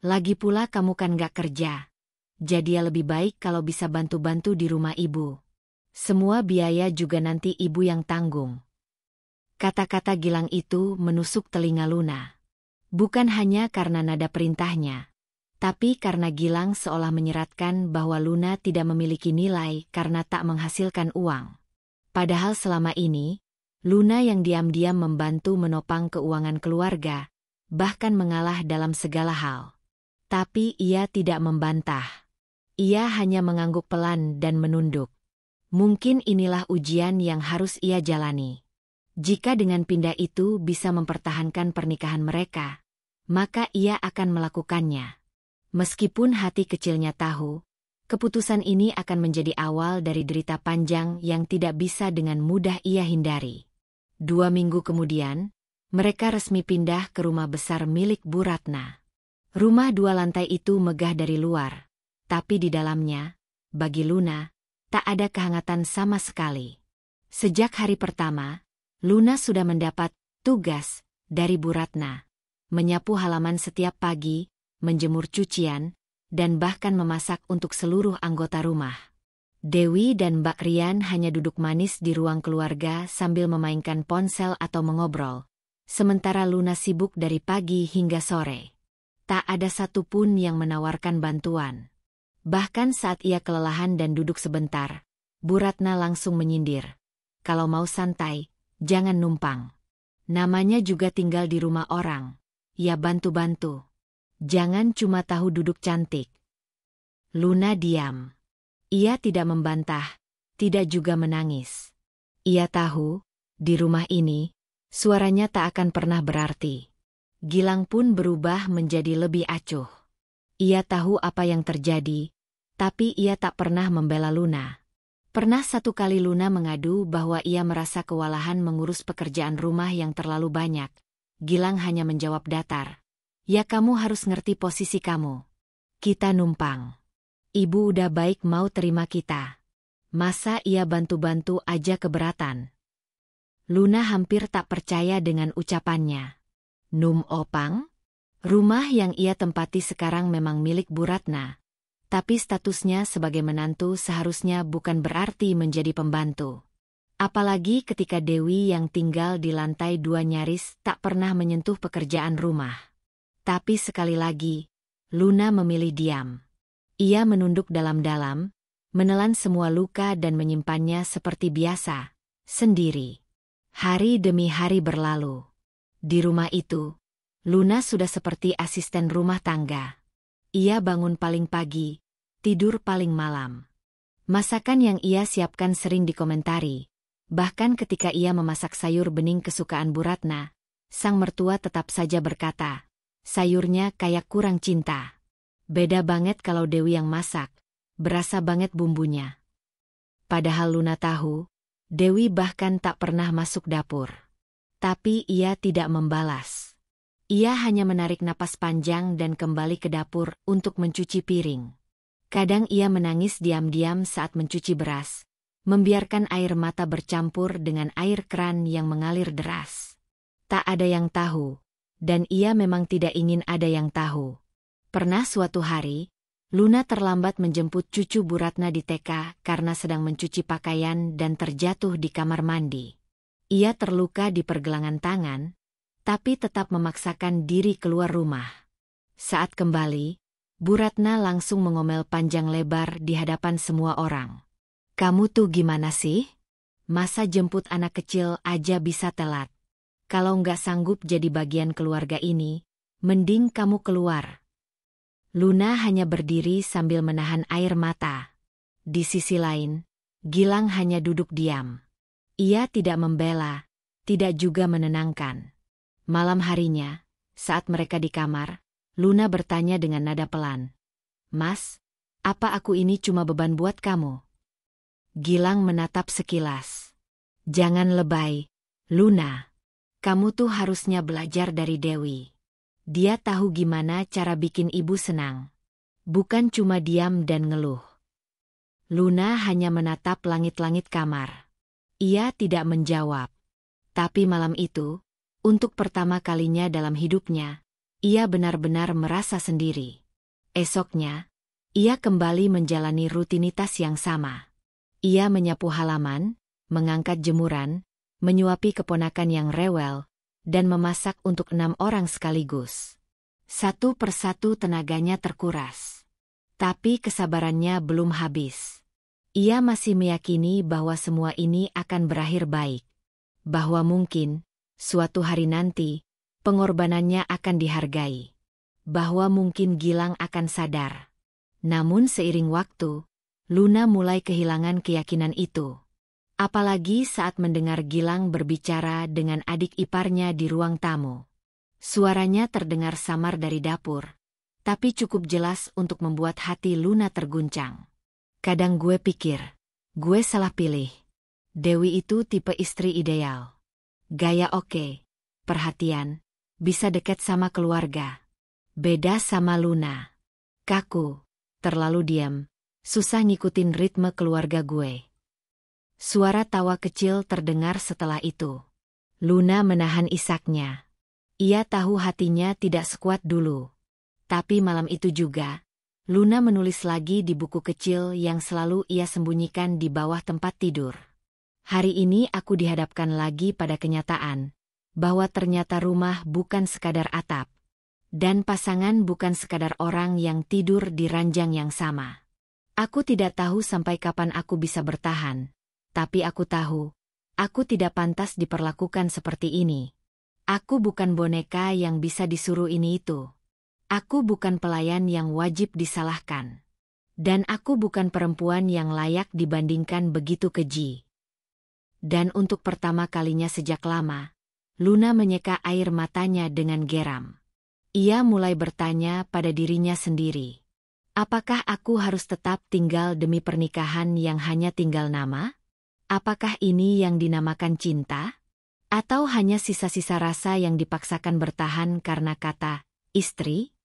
Lagi pula kamu kan nggak kerja. Jadi ya lebih baik kalau bisa bantu-bantu di rumah Ibu. Semua biaya juga nanti Ibu yang tanggung." Kata-kata Gilang itu menusuk telinga Luna. Bukan hanya karena nada perintahnya, tapi karena Gilang seolah menyeratkan bahwa Luna tidak memiliki nilai karena tak menghasilkan uang. Padahal selama ini, Luna yang diam-diam membantu menopang keuangan keluarga, bahkan mengalah dalam segala hal. Tapi ia tidak membantah. Ia hanya mengangguk pelan dan menunduk. Mungkin inilah ujian yang harus ia jalani. Jika dengan pindah itu bisa mempertahankan pernikahan mereka, maka ia akan melakukannya. Meskipun hati kecilnya tahu, keputusan ini akan menjadi awal dari derita panjang yang tidak bisa dengan mudah ia hindari. 2 minggu kemudian, mereka resmi pindah ke rumah besar milik Bu Ratna. Rumah 2 lantai itu megah dari luar, tapi di dalamnya, bagi Luna, tak ada kehangatan sama sekali. Sejak hari pertama, Luna sudah mendapat tugas dari Bu Ratna, menyapu halaman setiap pagi, menjemur cucian, dan bahkan memasak untuk seluruh anggota rumah. Dewi dan Mbak Rian hanya duduk manis di ruang keluarga sambil memainkan ponsel atau mengobrol, sementara Luna sibuk dari pagi hingga sore. Tak ada satupun yang menawarkan bantuan. Bahkan saat ia kelelahan dan duduk sebentar, Bu Ratna langsung menyindir, "Kalau mau santai, jangan numpang. Namanya juga tinggal di rumah orang. Ya bantu-bantu. Jangan cuma tahu duduk cantik." Luna diam. Ia tidak membantah, tidak juga menangis. Ia tahu, di rumah ini, suaranya tak akan pernah berarti. Gilang pun berubah menjadi lebih acuh. Ia tahu apa yang terjadi, tapi ia tak pernah membela Luna. Pernah satu kali Luna mengadu bahwa ia merasa kewalahan mengurus pekerjaan rumah yang terlalu banyak. Gilang hanya menjawab datar, "Ya kamu harus ngerti posisi kamu. Kita numpang. Ibu udah baik mau terima kita. Masa ia bantu-bantu aja keberatan?" Luna hampir tak percaya dengan ucapannya. Opang? Rumah yang ia tempati sekarang memang milik Bu Ratna. Tapi statusnya sebagai menantu seharusnya bukan berarti menjadi pembantu. Apalagi ketika Dewi yang tinggal di lantai 2 nyaris tak pernah menyentuh pekerjaan rumah. Tapi sekali lagi, Luna memilih diam. Ia menunduk dalam-dalam, menelan semua luka dan menyimpannya seperti biasa, sendiri. Hari demi hari berlalu. Di rumah itu, Luna sudah seperti asisten rumah tangga. Ia bangun paling pagi, tidur paling malam. Masakan yang ia siapkan sering dikomentari. Bahkan ketika ia memasak sayur bening kesukaan Bu Ratna, sang mertua tetap saja berkata, sayurnya kayak kurang cinta. Beda banget kalau Dewi yang masak, berasa banget bumbunya. Padahal Luna tahu, Dewi bahkan tak pernah masuk dapur. Tapi ia tidak membalas. Ia hanya menarik napas panjang dan kembali ke dapur untuk mencuci piring. Kadang ia menangis diam-diam saat mencuci beras, membiarkan air mata bercampur dengan air keran yang mengalir deras. Tak ada yang tahu, dan ia memang tidak ingin ada yang tahu. Pernah suatu hari, Luna terlambat menjemput cucu Bu Ratna di TK karena sedang mencuci pakaian dan terjatuh di kamar mandi. Ia terluka di pergelangan tangan, tapi tetap memaksakan diri keluar rumah. Saat kembali, Bu Ratna langsung mengomel panjang lebar di hadapan semua orang. "Kamu tuh gimana sih? Masa jemput anak kecil aja bisa telat? Kalau nggak sanggup jadi bagian keluarga ini, mending kamu keluar." Luna hanya berdiri sambil menahan air mata. Di sisi lain, Gilang hanya duduk diam. Ia tidak membela, tidak juga menenangkan. Malam harinya, saat mereka di kamar, Luna bertanya dengan nada pelan. "Mas, apa aku ini cuma beban buat kamu?" Gilang menatap sekilas. "Jangan lebay, Luna. Kamu tuh harusnya belajar dari Dewi. Dia tahu gimana cara bikin ibu senang. Bukan cuma diam dan ngeluh." Luna hanya menatap langit-langit kamar. Ia tidak menjawab. Tapi malam itu, untuk pertama kalinya dalam hidupnya, ia benar-benar merasa sendiri. Esoknya, ia kembali menjalani rutinitas yang sama. Ia menyapu halaman, mengangkat jemuran, menyuapi keponakan yang rewel, dan memasak untuk 6 orang sekaligus. Satu persatu tenaganya terkuras. Tapi kesabarannya belum habis. Ia masih meyakini bahwa semua ini akan berakhir baik. Bahwa mungkin, suatu hari nanti, pengorbanannya akan dihargai. Bahwa mungkin Gilang akan sadar. Namun seiring waktu, Luna mulai kehilangan keyakinan itu. Apalagi saat mendengar Gilang berbicara dengan adik iparnya di ruang tamu. Suaranya terdengar samar dari dapur, tapi cukup jelas untuk membuat hati Luna terguncang. "Kadang gue pikir, gue salah pilih. Dewi itu tipe istri ideal. Gaya oke, perhatian, bisa deket sama keluarga. Beda sama Luna. Kaku, terlalu diam, susah ngikutin ritme keluarga gue." Suara tawa kecil terdengar setelah itu. Luna menahan isaknya. Ia tahu hatinya tidak sekuat dulu. Tapi malam itu juga, Luna menulis lagi di buku kecil yang selalu ia sembunyikan di bawah tempat tidur. "Hari ini aku dihadapkan lagi pada kenyataan, bahwa ternyata rumah bukan sekadar atap. Dan pasangan bukan sekadar orang yang tidur di ranjang yang sama. Aku tidak tahu sampai kapan aku bisa bertahan. Tapi aku tahu, aku tidak pantas diperlakukan seperti ini. Aku bukan boneka yang bisa disuruh ini itu. Aku bukan pelayan yang wajib disalahkan. Dan aku bukan perempuan yang layak dibandingkan begitu keji." Dan untuk pertama kalinya sejak lama, Luna menyeka air matanya dengan geram. Ia mulai bertanya pada dirinya sendiri. Apakah aku harus tetap tinggal demi pernikahan yang hanya tinggal nama? Apakah ini yang dinamakan cinta? Atau hanya sisa-sisa rasa yang dipaksakan bertahan karena kata istri?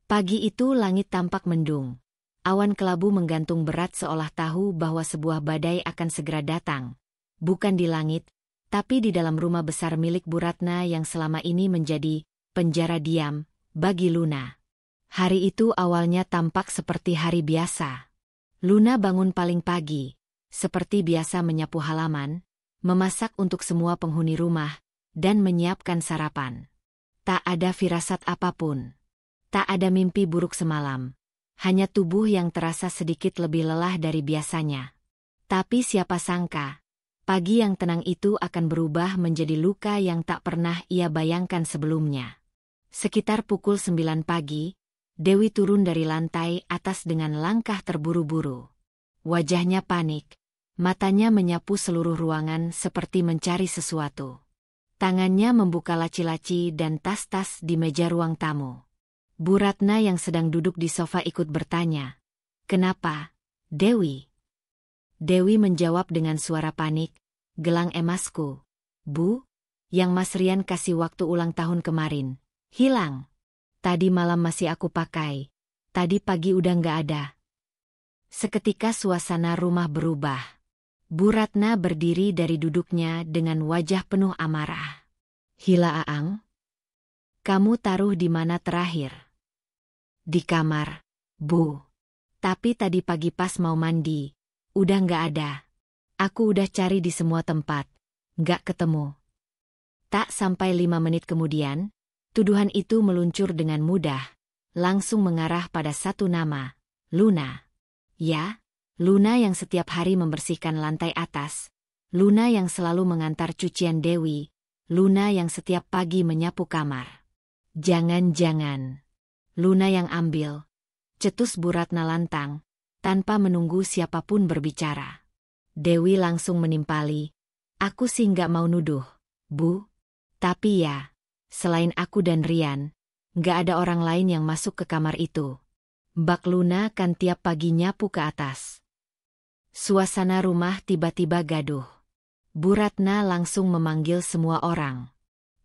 Pagi itu langit tampak mendung. Awan kelabu menggantung berat seolah tahu bahwa sebuah badai akan segera datang. Bukan di langit, tapi di dalam rumah besar milik Bu Ratna yang selama ini menjadi penjara diam bagi Luna. Hari itu awalnya tampak seperti hari biasa. Luna bangun paling pagi. Seperti biasa menyapu halaman, memasak untuk semua penghuni rumah, dan menyiapkan sarapan. Tak ada firasat apapun. Tak ada mimpi buruk semalam. Hanya tubuh yang terasa sedikit lebih lelah dari biasanya. Tapi siapa sangka, pagi yang tenang itu akan berubah menjadi luka yang tak pernah ia bayangkan sebelumnya. Sekitar pukul 9 pagi, Dewi turun dari lantai atas dengan langkah terburu-buru. Wajahnya panik. Matanya menyapu seluruh ruangan seperti mencari sesuatu. Tangannya membuka laci-laci dan tas-tas di meja ruang tamu. Bu Ratna yang sedang duduk di sofa ikut bertanya, "Kenapa, Dewi?" Dewi menjawab dengan suara panik, "Gelang emasku, Bu, yang Mas Rian kasih waktu ulang tahun kemarin, hilang. Tadi malam masih aku pakai, tadi pagi udah nggak ada." Seketika suasana rumah berubah. Bu Ratna berdiri dari duduknya dengan wajah penuh amarah. "Hila Aang? Kamu taruh di mana terakhir?" "Di kamar, Bu. Tapi tadi pagi pas mau mandi, udah nggak ada. Aku udah cari di semua tempat, nggak ketemu." Tak sampai 5 menit kemudian, tuduhan itu meluncur dengan mudah, langsung mengarah pada satu nama, Luna. Ya, Luna yang setiap hari membersihkan lantai atas, Luna yang selalu mengantar cucian Dewi, Luna yang setiap pagi menyapu kamar. "Jangan-jangan Luna yang ambil," cetus Bu Ratna lantang, tanpa menunggu siapapun berbicara. Dewi langsung menimpali, "Aku sih nggak mau nuduh, Bu. Tapi ya, selain aku dan Rian, nggak ada orang lain yang masuk ke kamar itu. Mbak Luna kan tiap pagi nyapu ke atas." Suasana rumah tiba-tiba gaduh. Bu Ratna langsung memanggil semua orang.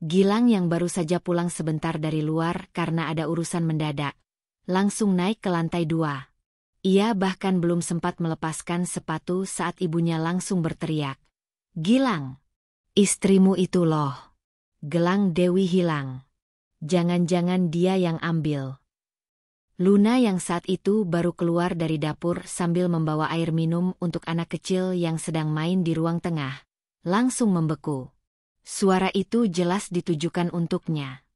Gilang yang baru saja pulang sebentar dari luar karena ada urusan mendadak, langsung naik ke lantai 2. Ia bahkan belum sempat melepaskan sepatu saat ibunya langsung berteriak, "Gilang, istrimu itu loh. Gelang Dewi hilang. Jangan-jangan dia yang ambil." Luna yang saat itu baru keluar dari dapur sambil membawa air minum untuk anak kecil yang sedang main di ruang tengah, langsung membeku. Suara itu jelas ditujukan untuknya.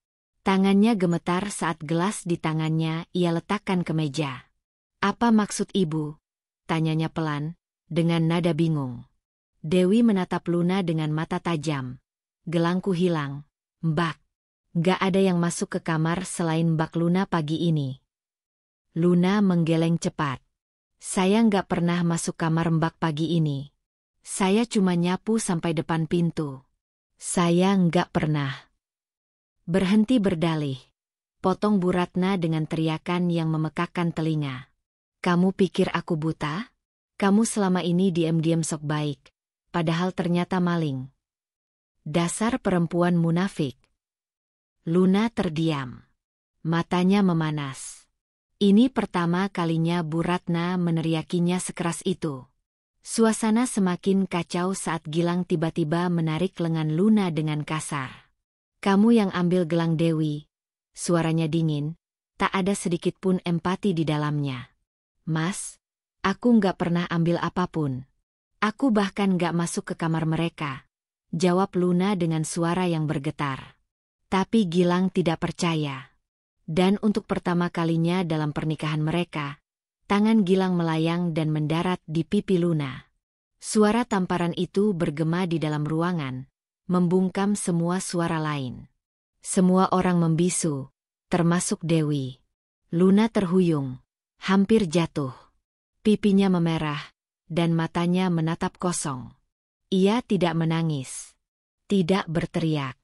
Tangannya gemetar saat gelas di tangannya ia letakkan ke meja. "Apa maksud ibu?" tanyanya pelan, dengan nada bingung. Dewi menatap Luna dengan mata tajam. "Gelangku hilang, Mbak. Nggak ada yang masuk ke kamar selain Mbak Luna pagi ini." Luna menggeleng cepat. "Saya nggak pernah masuk kamar Mbak pagi ini. Saya cuma nyapu sampai depan pintu. Saya nggak pernah." "Berhenti berdalih," potong Bu Ratna dengan teriakan yang memekakkan telinga. "Kamu pikir aku buta? Kamu selama ini diam-diam sok baik, padahal ternyata maling. Dasar perempuan munafik." Luna terdiam. Matanya memanas. Ini pertama kalinya Bu Ratna meneriakinya sekeras itu. Suasana semakin kacau saat Gilang tiba-tiba menarik lengan Luna dengan kasar. "Kamu yang ambil gelang Dewi." Suaranya dingin, tak ada sedikit pun empati di dalamnya. "Mas, aku nggak pernah ambil apapun. Aku bahkan nggak masuk ke kamar mereka," jawab Luna dengan suara yang bergetar. Tapi Gilang tidak percaya. Dan untuk pertama kalinya dalam pernikahan mereka, tangan Gilang melayang dan mendarat di pipi Luna. Suara tamparan itu bergema di dalam ruangan, membungkam semua suara lain. Semua orang membisu, termasuk Dewi. Luna terhuyung, hampir jatuh. Pipinya memerah, dan matanya menatap kosong. Ia tidak menangis, tidak berteriak.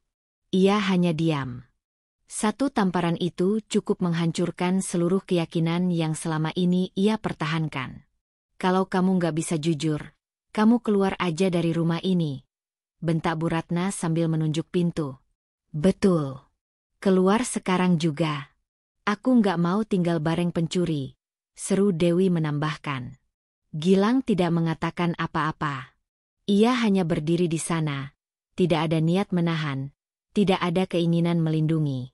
Ia hanya diam. Satu tamparan itu cukup menghancurkan seluruh keyakinan yang selama ini ia pertahankan. "Kalau kamu nggak bisa jujur, kamu keluar aja dari rumah ini," bentak Bu Ratna sambil menunjuk pintu. "Betul. Keluar sekarang juga. Aku nggak mau tinggal bareng pencuri," seru Dewi menambahkan. Gilang tidak mengatakan apa-apa. Ia hanya berdiri di sana, tidak ada niat menahan, tidak ada keinginan melindungi.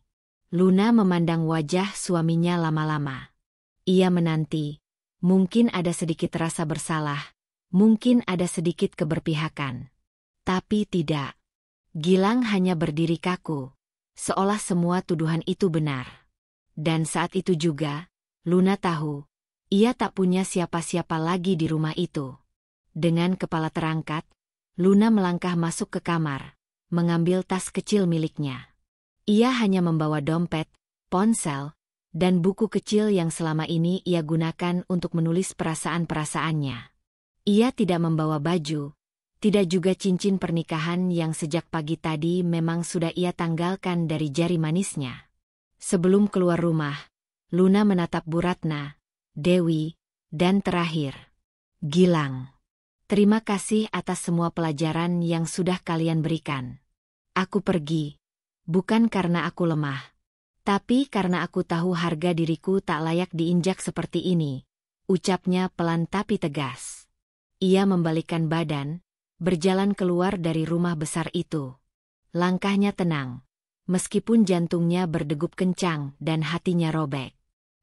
Luna memandang wajah suaminya lama-lama. Ia menanti, mungkin ada sedikit rasa bersalah, mungkin ada sedikit keberpihakan. Tapi tidak. Gilang hanya berdiri kaku, seolah semua tuduhan itu benar. Dan saat itu juga, Luna tahu, ia tak punya siapa-siapa lagi di rumah itu. Dengan kepala terangkat, Luna melangkah masuk ke kamar, mengambil tas kecil miliknya. Ia hanya membawa dompet, ponsel, dan buku kecil yang selama ini ia gunakan untuk menulis perasaan-perasaannya. Ia tidak membawa baju, Tidak juga cincin pernikahan yang sejak pagi tadi memang sudah ia tanggalkan dari jari manisnya. Sebelum keluar rumah, Luna menatap Bu Ratna, Dewi, dan terakhir, Gilang. Terima kasih atas semua pelajaran yang sudah kalian berikan. Aku pergi, bukan karena aku lemah, tapi karena aku tahu harga diriku tak layak diinjak seperti ini, ucapnya pelan tapi tegas. Ia membalikkan badan, berjalan keluar dari rumah besar itu. Langkahnya tenang, meskipun jantungnya berdegup kencang dan hatinya robek.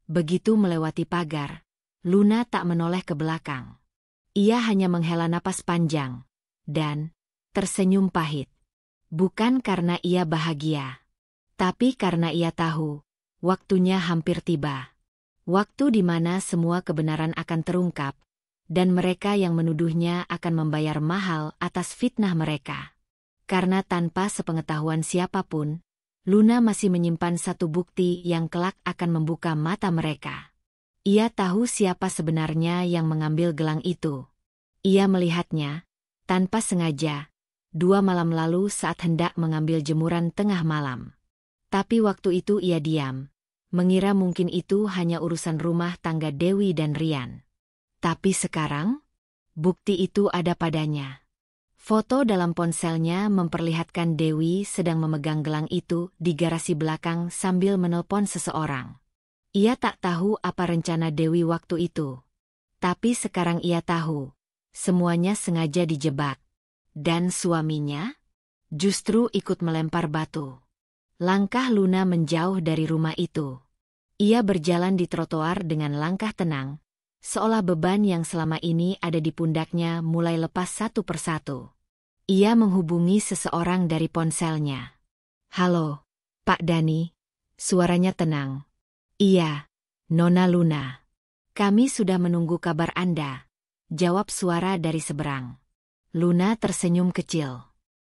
Begitu melewati pagar, Luna tak menoleh ke belakang. Ia hanya menghela napas panjang dan tersenyum pahit. Bukan karena ia bahagia, tapi karena ia tahu waktunya hampir tiba. Waktu di mana semua kebenaran akan terungkap, dan mereka yang menuduhnya akan membayar mahal atas fitnah mereka. Karena tanpa sepengetahuan siapapun, Luna masih menyimpan satu bukti yang kelak akan membuka mata mereka. Ia tahu siapa sebenarnya yang mengambil gelang itu. Ia melihatnya, tanpa sengaja, 2 malam lalu saat hendak mengambil jemuran tengah malam. Tapi waktu itu ia diam, mengira mungkin itu hanya urusan rumah tangga Dewi dan Rian. Tapi sekarang, bukti itu ada padanya. Foto dalam ponselnya memperlihatkan Dewi sedang memegang gelang itu di garasi belakang sambil menelpon seseorang. Ia tak tahu apa rencana Dewi waktu itu. Tapi sekarang ia tahu, semuanya sengaja dijebak. Dan suaminya justru ikut melempar batu. Langkah Luna menjauh dari rumah itu. Ia berjalan di trotoar dengan langkah tenang, seolah beban yang selama ini ada di pundaknya mulai lepas satu persatu. Ia menghubungi seseorang dari ponselnya. "Halo, Pak Dani." Suaranya tenang. "Iya, Nona Luna. Kami sudah menunggu kabar Anda," jawab suara dari seberang. Luna tersenyum kecil.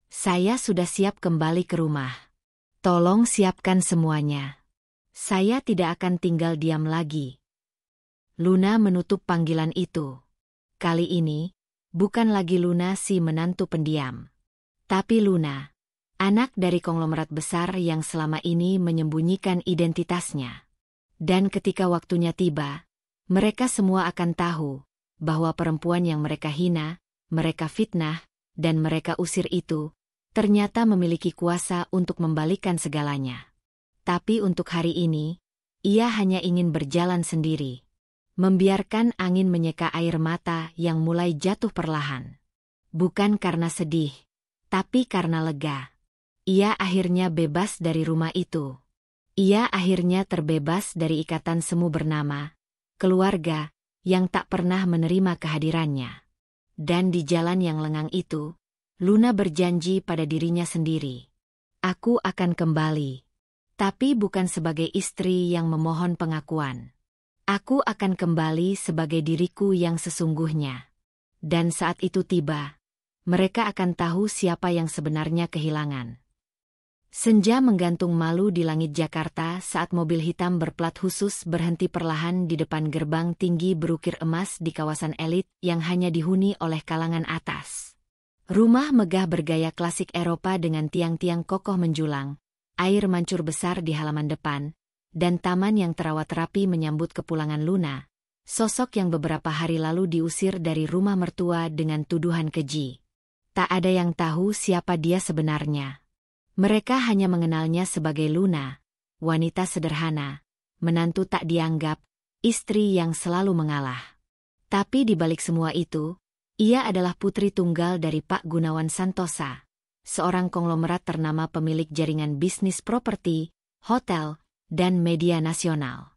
"Saya sudah siap kembali ke rumah. Tolong siapkan semuanya. Saya tidak akan tinggal diam lagi." Luna menutup panggilan itu. Kali ini, bukan lagi Luna si menantu pendiam. Tapi Luna, anak dari konglomerat besar yang selama ini menyembunyikan identitasnya. Dan ketika waktunya tiba, mereka semua akan tahu bahwa perempuan yang mereka hina, mereka fitnah, dan mereka usir itu, ternyata memiliki kuasa untuk membalikan segalanya. Tapi untuk hari ini, ia hanya ingin berjalan sendiri. Membiarkan angin menyeka air mata yang mulai jatuh perlahan. Bukan karena sedih, tapi karena lega. Ia akhirnya bebas dari rumah itu. Ia akhirnya terbebas dari ikatan semu bernama keluarga yang tak pernah menerima kehadirannya. Dan di jalan yang lengang itu, Luna berjanji pada dirinya sendiri. "Aku akan kembali. Tapi bukan sebagai istri yang memohon pengakuan. Aku akan kembali sebagai diriku yang sesungguhnya." Dan saat itu tiba, mereka akan tahu siapa yang sebenarnya kehilangan. Senja menggantung malu di langit Jakarta saat mobil hitam berplat khusus berhenti perlahan di depan gerbang tinggi berukir emas di kawasan elit yang hanya dihuni oleh kalangan atas. Rumah megah bergaya klasik Eropa dengan tiang-tiang kokoh menjulang, air mancur besar di halaman depan, dan taman yang terawat rapi menyambut kepulangan Luna, sosok yang beberapa hari lalu diusir dari rumah mertua dengan tuduhan keji. Tak ada yang tahu siapa dia sebenarnya. Mereka hanya mengenalnya sebagai Luna, wanita sederhana, menantu tak dianggap, istri yang selalu mengalah. Tapi di balik semua itu, ia adalah putri tunggal dari Pak Gunawan Santosa, seorang konglomerat ternama pemilik jaringan bisnis properti, hotel, dan media nasional.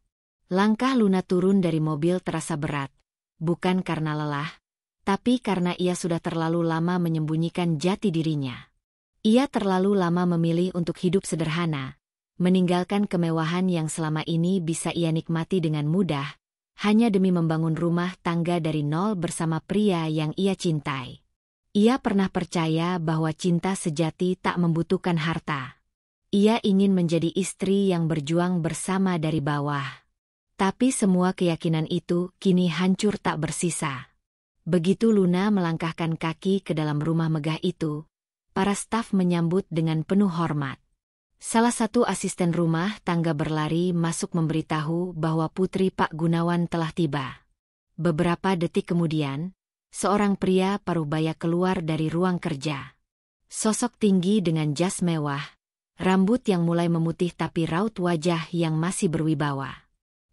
Langkah Luna turun dari mobil terasa berat, bukan karena lelah, tapi karena ia sudah terlalu lama menyembunyikan jati dirinya. Ia terlalu lama memilih untuk hidup sederhana, meninggalkan kemewahan yang selama ini bisa ia nikmati dengan mudah, hanya demi membangun rumah tangga dari nol bersama pria yang ia cintai. Ia pernah percaya bahwa cinta sejati tak membutuhkan harta. Ia ingin menjadi istri yang berjuang bersama dari bawah. Tapi semua keyakinan itu kini hancur tak bersisa. Begitu Luna melangkahkan kaki ke dalam rumah megah itu, para staf menyambut dengan penuh hormat. Salah satu asisten rumah tangga berlari masuk memberitahu bahwa putri Pak Gunawan telah tiba. Beberapa detik kemudian, seorang pria parubaya keluar dari ruang kerja. Sosok tinggi dengan jas mewah, rambut yang mulai memutih tapi raut wajah yang masih berwibawa.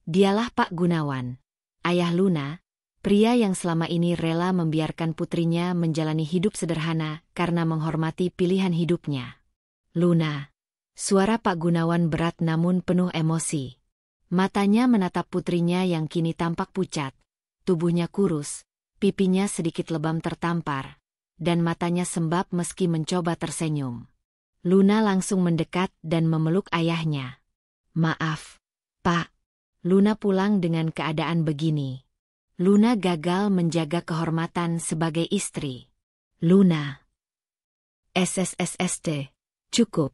Dialah Pak Gunawan, ayah Luna, pria yang selama ini rela membiarkan putrinya menjalani hidup sederhana karena menghormati pilihan hidupnya. Luna. Suara Pak Gunawan berat namun penuh emosi. Matanya menatap putrinya yang kini tampak pucat, tubuhnya kurus, pipinya sedikit lebam tertampar, dan matanya sembab meski mencoba tersenyum. Luna langsung mendekat dan memeluk ayahnya. "Maaf, Pak. Luna pulang dengan keadaan begini." Luna gagal menjaga kehormatan sebagai istri. "Luna. SSSST. Cukup,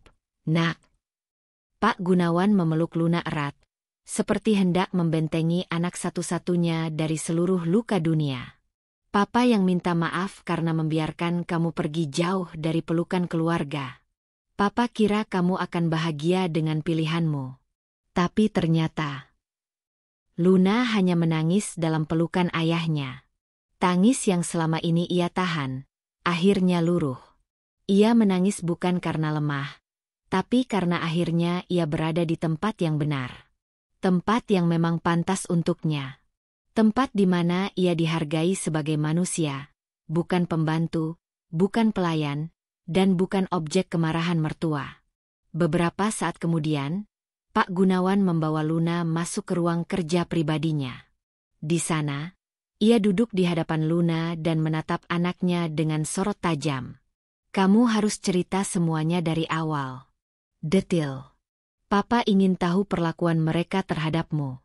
Nak." Pak Gunawan memeluk Luna erat, seperti hendak membentengi anak satu-satunya dari seluruh luka dunia. "Papa yang minta maaf karena membiarkan kamu pergi jauh dari pelukan keluarga. Papa kira kamu akan bahagia dengan pilihanmu. Tapi ternyata..." Luna hanya menangis dalam pelukan ayahnya. Tangis yang selama ini ia tahan, akhirnya luruh. Ia menangis bukan karena lemah, tapi karena akhirnya ia berada di tempat yang benar. Tempat yang memang pantas untuknya. Tempat di mana ia dihargai sebagai manusia, bukan pembantu, bukan pelayan, dan bukan objek kemarahan mertua. Beberapa saat kemudian, Pak Gunawan membawa Luna masuk ke ruang kerja pribadinya. Di sana, ia duduk di hadapan Luna dan menatap anaknya dengan sorot tajam. "Kamu harus cerita semuanya dari awal. Detil. Papa ingin tahu perlakuan mereka terhadapmu."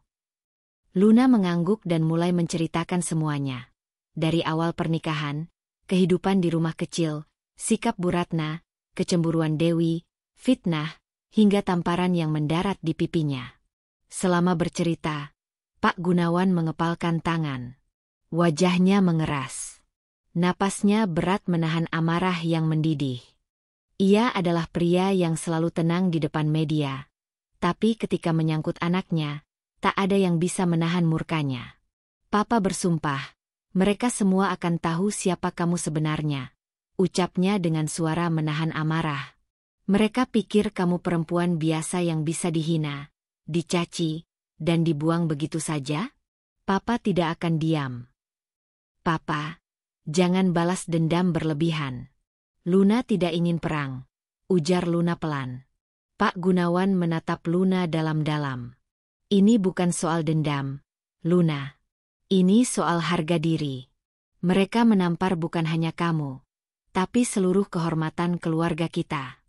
Luna mengangguk dan mulai menceritakan semuanya. Dari awal pernikahan, kehidupan di rumah kecil, sikap Bu Ratna, kecemburuan Dewi, fitnah, hingga tamparan yang mendarat di pipinya. Selama bercerita, Pak Gunawan mengepalkan tangan. Wajahnya mengeras. Napasnya berat menahan amarah yang mendidih. Ia adalah pria yang selalu tenang di depan media. Tapi ketika menyangkut anaknya, tak ada yang bisa menahan murkanya. "Papa bersumpah, mereka semua akan tahu siapa kamu sebenarnya," ucapnya dengan suara menahan amarah. "Mereka pikir kamu perempuan biasa yang bisa dihina, dicaci, dan dibuang begitu saja? Papa tidak akan diam." "Papa, jangan balas dendam berlebihan. Luna tidak ingin perang," ujar Luna pelan. Pak Gunawan menatap Luna dalam-dalam. "Ini bukan soal dendam, Luna. Ini soal harga diri. Mereka menampar bukan hanya kamu, tapi seluruh kehormatan keluarga kita.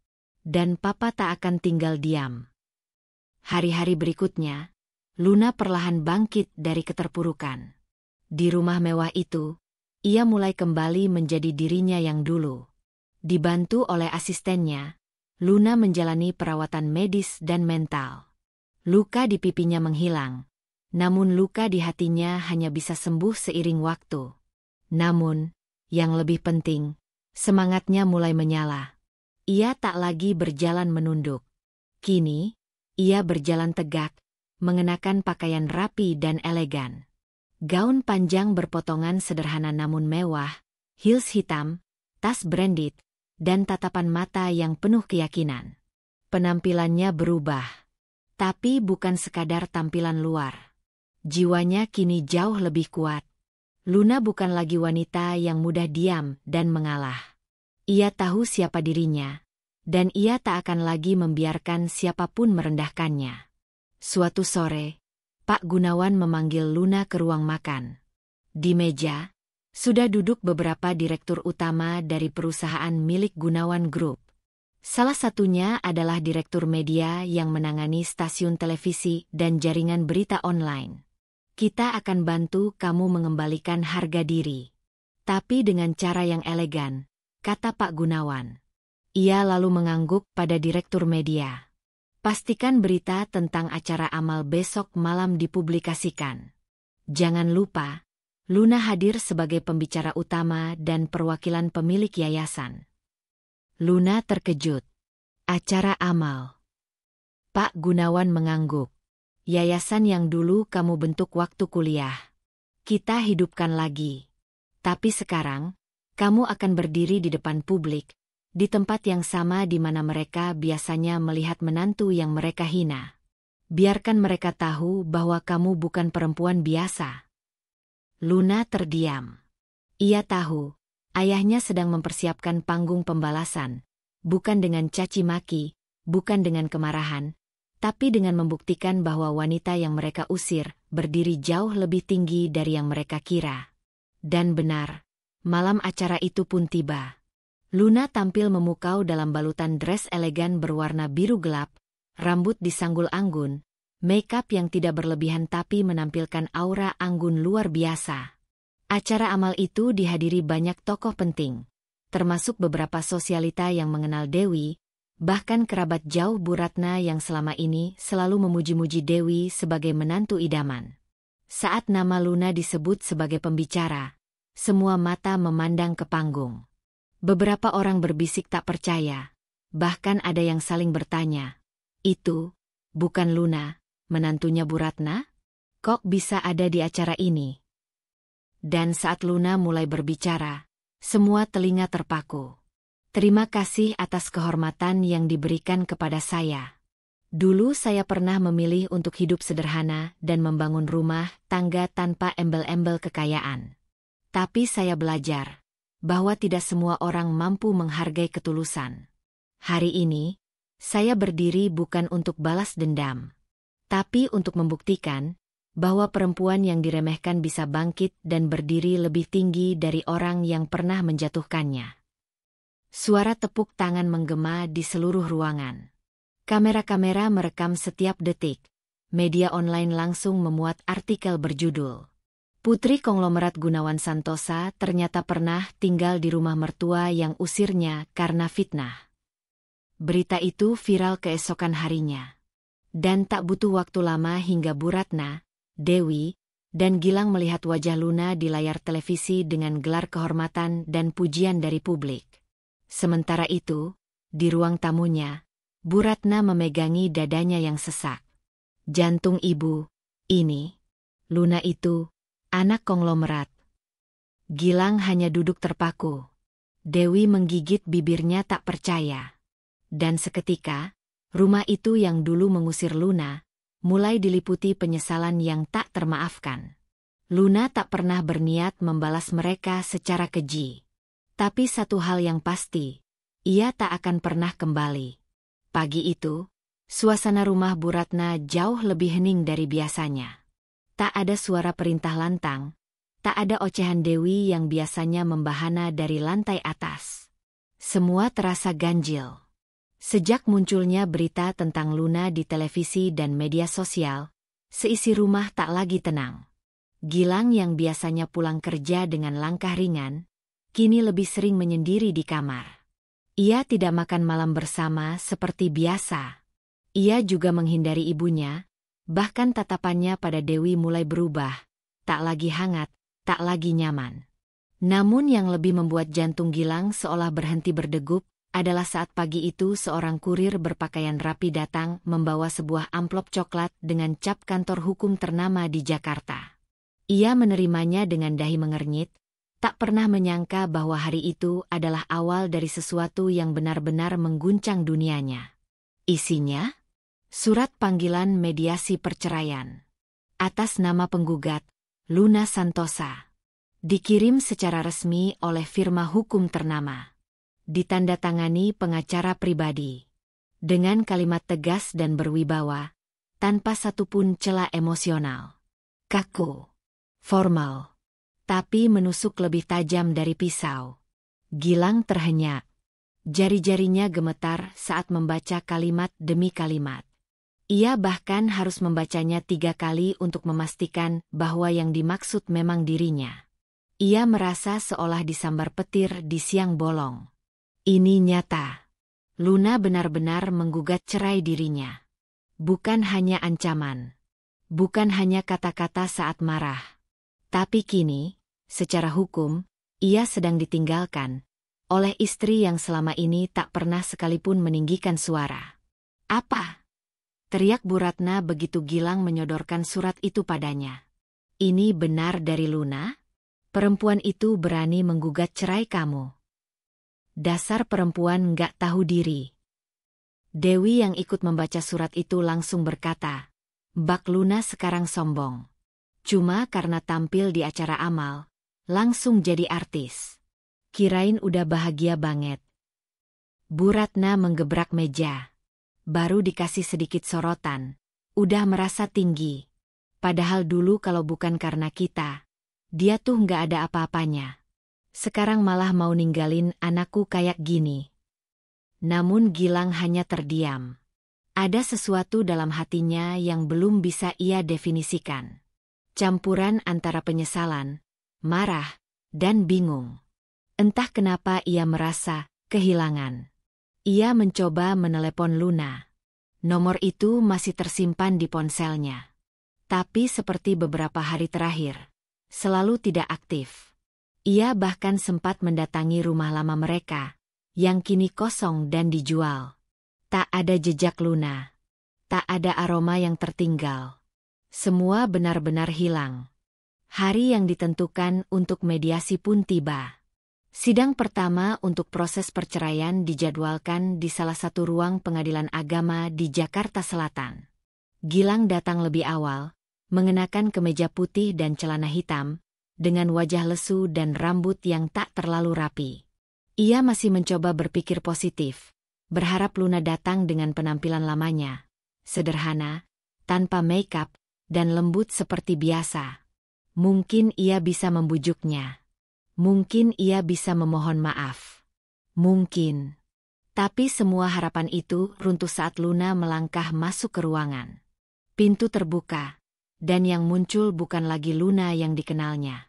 Dan Papa tak akan tinggal diam." Hari-hari berikutnya, Luna perlahan bangkit dari keterpurukan. Di rumah mewah itu, ia mulai kembali menjadi dirinya yang dulu. Dibantu oleh asistennya, Luna menjalani perawatan medis dan mental. Luka di pipinya menghilang, namun luka di hatinya hanya bisa sembuh seiring waktu. Namun, yang lebih penting, semangatnya mulai menyala. Ia tak lagi berjalan menunduk. Kini, ia berjalan tegak, mengenakan pakaian rapi dan elegan. Gaun panjang berpotongan sederhana namun mewah, heels hitam, tas branded, dan tatapan mata yang penuh keyakinan. Penampilannya berubah. Tapi bukan sekadar tampilan luar. Jiwanya kini jauh lebih kuat. Luna bukan lagi wanita yang mudah diam dan mengalah. Ia tahu siapa dirinya, dan ia tak akan lagi membiarkan siapapun merendahkannya. Suatu sore, Pak Gunawan memanggil Luna ke ruang makan. Di meja, sudah duduk beberapa direktur utama dari perusahaan milik Gunawan Group. Salah satunya adalah direktur media yang menangani stasiun televisi dan jaringan berita online. "Kita akan bantu kamu mengembalikan harga diri. Tapi dengan cara yang elegan," kata Pak Gunawan. Ia lalu mengangguk pada direktur media. "Pastikan berita tentang acara amal besok malam dipublikasikan. Jangan lupa, Luna hadir sebagai pembicara utama dan perwakilan pemilik yayasan. Luna terkejut. Acara amal. Pak Gunawan mengangguk. Yayasan yang dulu kamu bentuk waktu kuliah. Kita hidupkan lagi. Tapi sekarang, kamu akan berdiri di depan publik, di tempat yang sama di mana mereka biasanya melihat menantu yang mereka hina. Biarkan mereka tahu bahwa kamu bukan perempuan biasa. Luna terdiam. Ia tahu, ayahnya sedang mempersiapkan panggung pembalasan, bukan dengan caci maki, bukan dengan kemarahan, tapi dengan membuktikan bahwa wanita yang mereka usir berdiri jauh lebih tinggi dari yang mereka kira. Dan benar, malam acara itu pun tiba. Luna tampil memukau dalam balutan dress elegan berwarna biru gelap, rambut disanggul anggun, make-up yang tidak berlebihan tapi menampilkan aura anggun luar biasa. Acara amal itu dihadiri banyak tokoh penting, termasuk beberapa sosialita yang mengenal Dewi, bahkan kerabat jauh Bu Ratna yang selama ini selalu memuji-muji Dewi sebagai menantu idaman. Saat nama Luna disebut sebagai pembicara, semua mata memandang ke panggung. Beberapa orang berbisik tak percaya, bahkan ada yang saling bertanya, "Itu bukan Luna, menantunya Bu Ratna? Kok bisa ada di acara ini?" Dan saat Luna mulai berbicara, semua telinga terpaku. "Terima kasih atas kehormatan yang diberikan kepada saya. Dulu saya pernah memilih untuk hidup sederhana dan membangun rumah tangga tanpa embel-embel kekayaan. Tapi saya belajar bahwa tidak semua orang mampu menghargai ketulusan. Hari ini, saya berdiri bukan untuk balas dendam, tapi untuk membuktikan bahwa perempuan yang diremehkan bisa bangkit dan berdiri lebih tinggi dari orang yang pernah menjatuhkannya." Suara tepuk tangan menggema di seluruh ruangan. Kamera-kamera merekam setiap detik. Media online langsung memuat artikel berjudul, "Putri konglomerat Gunawan Santosa ternyata pernah tinggal di rumah mertua yang usirnya karena fitnah." Berita itu viral keesokan harinya. Dan tak butuh waktu lama hingga Bu Ratna, Dewi, dan Gilang melihat wajah Luna di layar televisi dengan gelar kehormatan dan pujian dari publik. Sementara itu, di ruang tamunya, Bu Ratna memegangi dadanya yang sesak. "Jantung ibu, ini, Luna itu, anak konglomerat." Gilang hanya duduk terpaku. Dewi menggigit bibirnya tak percaya. Dan seketika, rumah itu yang dulu mengusir Luna, mulai diliputi penyesalan yang tak termaafkan. Luna tak pernah berniat membalas mereka secara keji. Tapi satu hal yang pasti, ia tak akan pernah kembali. Pagi itu, suasana rumah Bu Ratna jauh lebih hening dari biasanya. Tak ada suara perintah lantang, tak ada ocehan Dewi yang biasanya membahana dari lantai atas. Semua terasa ganjil. Sejak munculnya berita tentang Luna di televisi dan media sosial, seisi rumah tak lagi tenang. Gilang yang biasanya pulang kerja dengan langkah ringan, kini lebih sering menyendiri di kamar. Ia tidak makan malam bersama seperti biasa. Ia juga menghindari ibunya, bahkan tatapannya pada Dewi mulai berubah, tak lagi hangat, tak lagi nyaman. Namun yang lebih membuat jantung Gilang seolah berhenti berdegup, adalah saat pagi itu seorang kurir berpakaian rapi datang membawa sebuah amplop coklat dengan cap kantor hukum ternama di Jakarta. Ia menerimanya dengan dahi mengernyit, tak pernah menyangka bahwa hari itu adalah awal dari sesuatu yang benar-benar mengguncang dunianya. Isinya? Surat panggilan mediasi perceraian. Atas nama penggugat, Luna Santosa. Dikirim secara resmi oleh firma hukum ternama. Ditandatangani pengacara pribadi. Dengan kalimat tegas dan berwibawa, tanpa satupun celah emosional. Kaku. Formal. Tapi menusuk lebih tajam dari pisau. Gilang terhenyak. Jari-jarinya gemetar saat membaca kalimat demi kalimat. Ia bahkan harus membacanya 3 kali untuk memastikan bahwa yang dimaksud memang dirinya. Ia merasa seolah disambar petir di siang bolong. Ini nyata. Luna benar-benar menggugat cerai dirinya. Bukan hanya ancaman. Bukan hanya kata-kata saat marah. Tapi kini, secara hukum, ia sedang ditinggalkan oleh istri yang selama ini tak pernah sekalipun meninggikan suara. Apa? Teriak Bu Ratna begitu Gilang menyodorkan surat itu padanya. Ini benar dari Luna? Perempuan itu berani menggugat cerai kamu. Dasar perempuan nggak tahu diri. Dewi yang ikut membaca surat itu langsung berkata, Mbak Luna sekarang sombong. Cuma karena tampil di acara amal, langsung jadi artis. Kirain udah bahagia banget. Bu Ratna menggebrak meja. Baru dikasih sedikit sorotan. Udah merasa tinggi. Padahal dulu kalau bukan karena kita, dia tuh nggak ada apa-apanya. Sekarang malah mau ninggalin anakku kayak gini. Namun Gilang hanya terdiam. Ada sesuatu dalam hatinya yang belum bisa ia definisikan. Campuran antara penyesalan, marah, dan bingung. Entah kenapa ia merasa kehilangan. Ia mencoba menelepon Luna. Nomor itu masih tersimpan di ponselnya. Tapi seperti beberapa hari terakhir, selalu tidak aktif. Ia bahkan sempat mendatangi rumah lama mereka, yang kini kosong dan dijual. Tak ada jejak Luna. Tak ada aroma yang tertinggal. Semua benar-benar hilang. Hari yang ditentukan untuk mediasi pun tiba. Sidang pertama untuk proses perceraian dijadwalkan di salah satu ruang pengadilan agama di Jakarta Selatan. Gilang datang lebih awal, mengenakan kemeja putih dan celana hitam, dengan wajah lesu dan rambut yang tak terlalu rapi. Ia masih mencoba berpikir positif, berharap Luna datang dengan penampilan lamanya, sederhana, tanpa make-up, dan lembut seperti biasa. Mungkin ia bisa membujuknya. Mungkin ia bisa memohon maaf. Mungkin. Tapi semua harapan itu runtuh saat Luna melangkah masuk ke ruangan. Pintu terbuka, dan yang muncul bukan lagi Luna yang dikenalnya.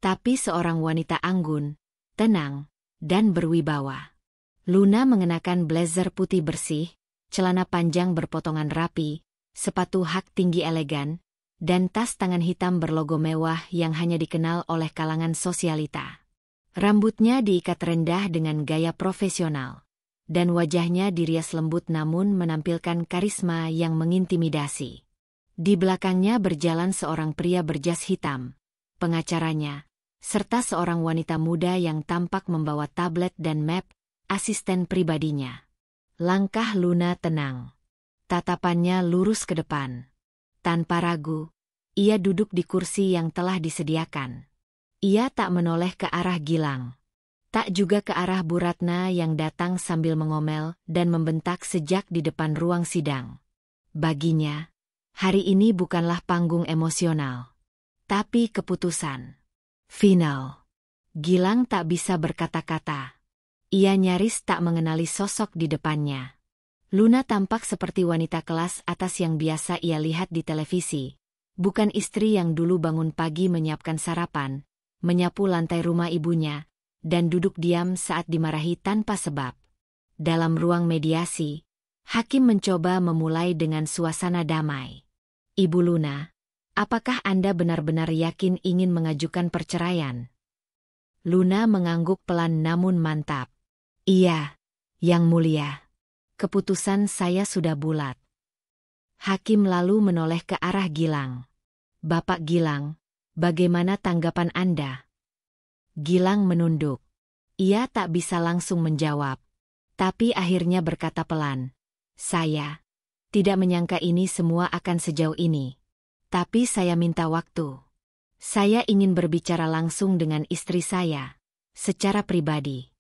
Tapi seorang wanita anggun, tenang, dan berwibawa. Luna mengenakan blazer putih bersih, celana panjang berpotongan rapi, sepatu hak tinggi elegan, dan tas tangan hitam berlogo mewah yang hanya dikenal oleh kalangan sosialita. Rambutnya diikat rendah dengan gaya profesional, dan wajahnya dirias lembut namun menampilkan karisma yang mengintimidasi. Di belakangnya berjalan seorang pria berjas hitam, pengacaranya, serta seorang wanita muda yang tampak membawa tablet dan map, asisten pribadinya. Langkah Luna tenang. Tatapannya lurus ke depan. Tanpa ragu, ia duduk di kursi yang telah disediakan. Ia tak menoleh ke arah Gilang. Tak juga ke arah Bu Ratna yang datang sambil mengomel dan membentak sejak di depan ruang sidang. Baginya, hari ini bukanlah panggung emosional, tapi keputusan final. Gilang tak bisa berkata-kata. Ia nyaris tak mengenali sosok di depannya. Luna tampak seperti wanita kelas atas yang biasa ia lihat di televisi. Bukan istri yang dulu bangun pagi menyiapkan sarapan, menyapu lantai rumah ibunya, dan duduk diam saat dimarahi tanpa sebab. Dalam ruang mediasi, hakim mencoba memulai dengan suasana damai. Ibu Luna, apakah Anda benar-benar yakin ingin mengajukan perceraian? Luna mengangguk pelan namun mantap. Iya, Yang Mulia. Keputusan saya sudah bulat. Hakim lalu menoleh ke arah Gilang. Bapak Gilang, bagaimana tanggapan Anda? Gilang menunduk. Ia tak bisa langsung menjawab. Tapi akhirnya berkata pelan. Saya tidak menyangka ini semua akan sejauh ini. Tapi saya minta waktu. Saya ingin berbicara langsung dengan istri saya, secara pribadi.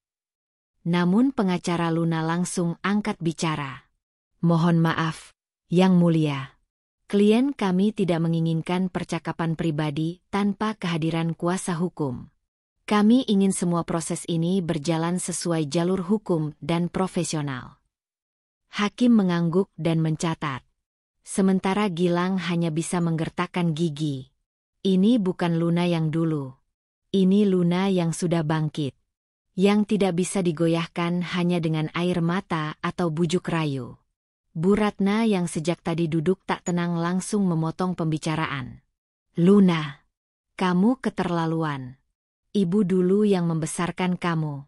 Namun pengacara Luna langsung angkat bicara. Mohon maaf, Yang Mulia. Klien kami tidak menginginkan percakapan pribadi tanpa kehadiran kuasa hukum. Kami ingin semua proses ini berjalan sesuai jalur hukum dan profesional. Hakim mengangguk dan mencatat. Sementara Gilang hanya bisa menggertakkan gigi. Ini bukan Luna yang dulu. Ini Luna yang sudah bangkit. Yang tidak bisa digoyahkan hanya dengan air mata atau bujuk rayu. Bu Ratna yang sejak tadi duduk tak tenang langsung memotong pembicaraan. Luna, Kamu keterlaluan. Ibu dulu yang membesarkan kamu.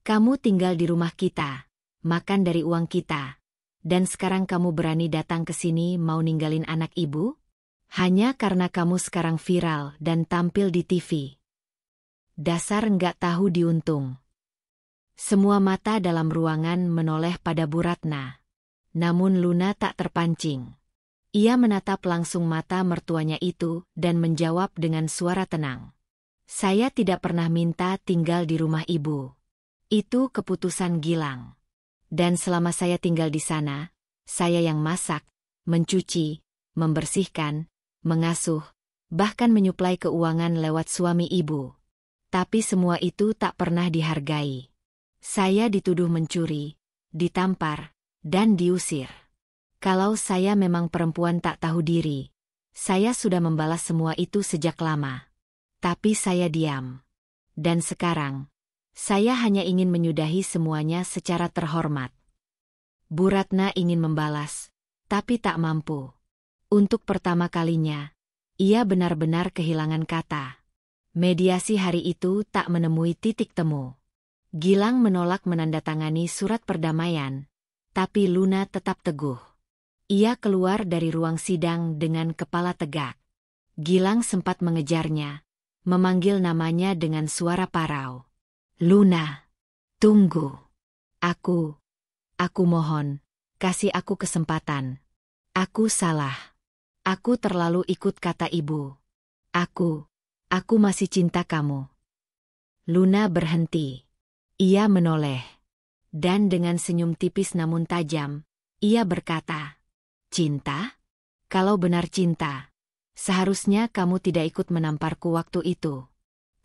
Kamu tinggal di rumah kita, makan dari uang kita. Dan sekarang kamu berani datang ke sini mau ninggalin anak ibu? Hanya karena kamu sekarang viral dan tampil di TV. Dasar nggak tahu diuntung. Semua mata dalam ruangan menoleh pada Bu Ratna. Namun Luna tak terpancing. Ia menatap langsung mata mertuanya itu dan menjawab dengan suara tenang. Saya tidak pernah minta tinggal di rumah ibu. Itu keputusan Gilang. Dan selama saya tinggal di sana, saya yang masak, mencuci, membersihkan, mengasuh, bahkan menyuplai keuangan lewat suami ibu. Tapi semua itu tak pernah dihargai. Saya dituduh mencuri, ditampar, dan diusir. Kalau saya memang perempuan tak tahu diri, saya sudah membalas semua itu sejak lama. Tapi saya diam. Dan sekarang, saya hanya ingin menyudahi semuanya secara terhormat. Bu Ratna ingin membalas, tapi tak mampu. Untuk pertama kalinya, ia benar-benar kehilangan kata. Mediasi hari itu tak menemui titik temu. Gilang menolak menandatangani surat perdamaian, tapi Luna tetap teguh. Ia keluar dari ruang sidang dengan kepala tegak. Gilang sempat mengejarnya, memanggil namanya dengan suara parau. Luna, tunggu. Aku mohon, kasih aku kesempatan. Aku salah. Aku terlalu ikut kata ibu. Aku masih cinta kamu. Luna berhenti. Ia menoleh. Dan dengan senyum tipis namun tajam, ia berkata, cinta? Kalau benar cinta, seharusnya kamu tidak ikut menamparku waktu itu.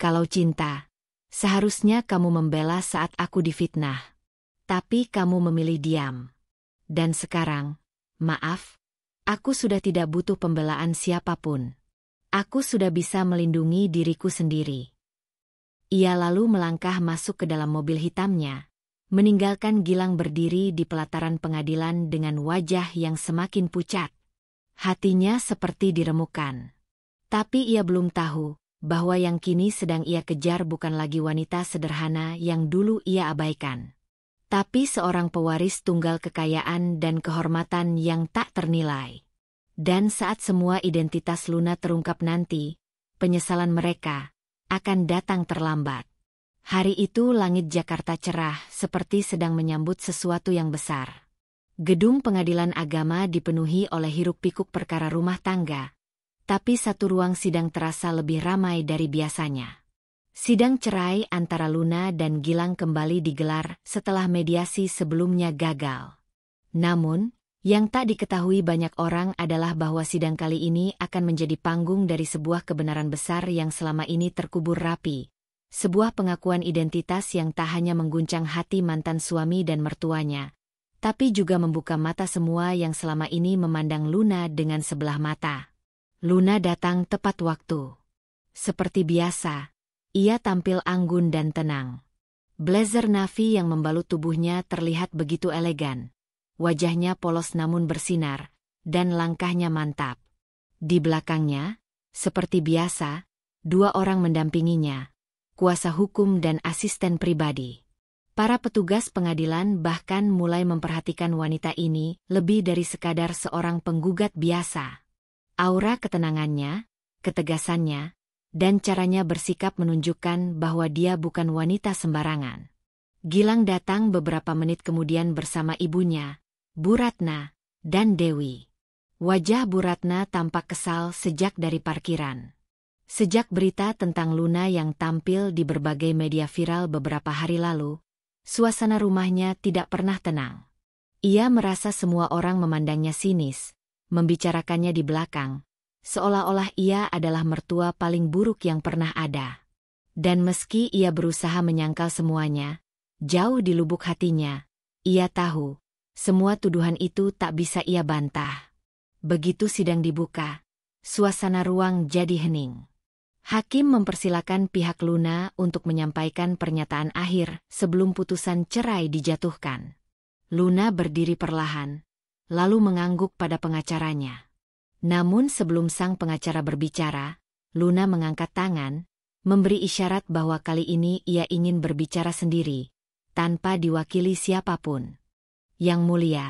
Kalau cinta, seharusnya kamu membela saat aku difitnah. Tapi kamu memilih diam. Dan sekarang, maaf, aku sudah tidak butuh pembelaan siapapun. Aku sudah bisa melindungi diriku sendiri. Ia lalu melangkah masuk ke dalam mobil hitamnya, meninggalkan Gilang berdiri di pelataran pengadilan dengan wajah yang semakin pucat. Hatinya seperti diremukan. Tapi ia belum tahu bahwa yang kini sedang ia kejar bukan lagi wanita sederhana yang dulu ia abaikan, tapi seorang pewaris tunggal kekayaan dan kehormatan yang tak ternilai. Dan saat semua identitas Luna terungkap nanti, penyesalan mereka akan datang terlambat. Hari itu langit Jakarta cerah seperti sedang menyambut sesuatu yang besar. Gedung pengadilan agama dipenuhi oleh hiruk-pikuk perkara rumah tangga, tapi satu ruang sidang terasa lebih ramai dari biasanya. Sidang cerai antara Luna dan Gilang kembali digelar setelah mediasi sebelumnya gagal. Namun, yang tak diketahui banyak orang adalah bahwa sidang kali ini akan menjadi panggung dari sebuah kebenaran besar yang selama ini terkubur rapi. Sebuah pengakuan identitas yang tak hanya mengguncang hati mantan suami dan mertuanya, tapi juga membuka mata semua yang selama ini memandang Luna dengan sebelah mata. Luna datang tepat waktu. Seperti biasa, ia tampil anggun dan tenang. Blazer navy yang membalut tubuhnya terlihat begitu elegan. Wajahnya polos namun bersinar, dan langkahnya mantap. Di belakangnya, seperti biasa, dua orang mendampinginya, kuasa hukum dan asisten pribadi. Para petugas pengadilan bahkan mulai memperhatikan wanita ini lebih dari sekadar seorang penggugat biasa. Aura ketenangannya, ketegasannya, dan caranya bersikap menunjukkan bahwa dia bukan wanita sembarangan. Gilang datang beberapa menit kemudian bersama ibunya, Bu Ratna, dan Dewi. Wajah Bu Ratna tampak kesal sejak dari parkiran. Sejak berita tentang Luna yang tampil di berbagai media viral beberapa hari lalu, suasana rumahnya tidak pernah tenang. Ia merasa semua orang memandangnya sinis, membicarakannya di belakang, seolah-olah ia adalah mertua paling buruk yang pernah ada. Dan meski ia berusaha menyangkal semuanya, jauh di lubuk hatinya, ia tahu, semua tuduhan itu tak bisa ia bantah. Begitu sidang dibuka, suasana ruang jadi hening. Hakim mempersilakan pihak Luna untuk menyampaikan pernyataan akhir sebelum putusan cerai dijatuhkan. Luna berdiri perlahan, lalu mengangguk pada pengacaranya. Namun sebelum sang pengacara berbicara, Luna mengangkat tangan, memberi isyarat bahwa kali ini ia ingin berbicara sendiri, tanpa diwakili siapapun. Yang mulia,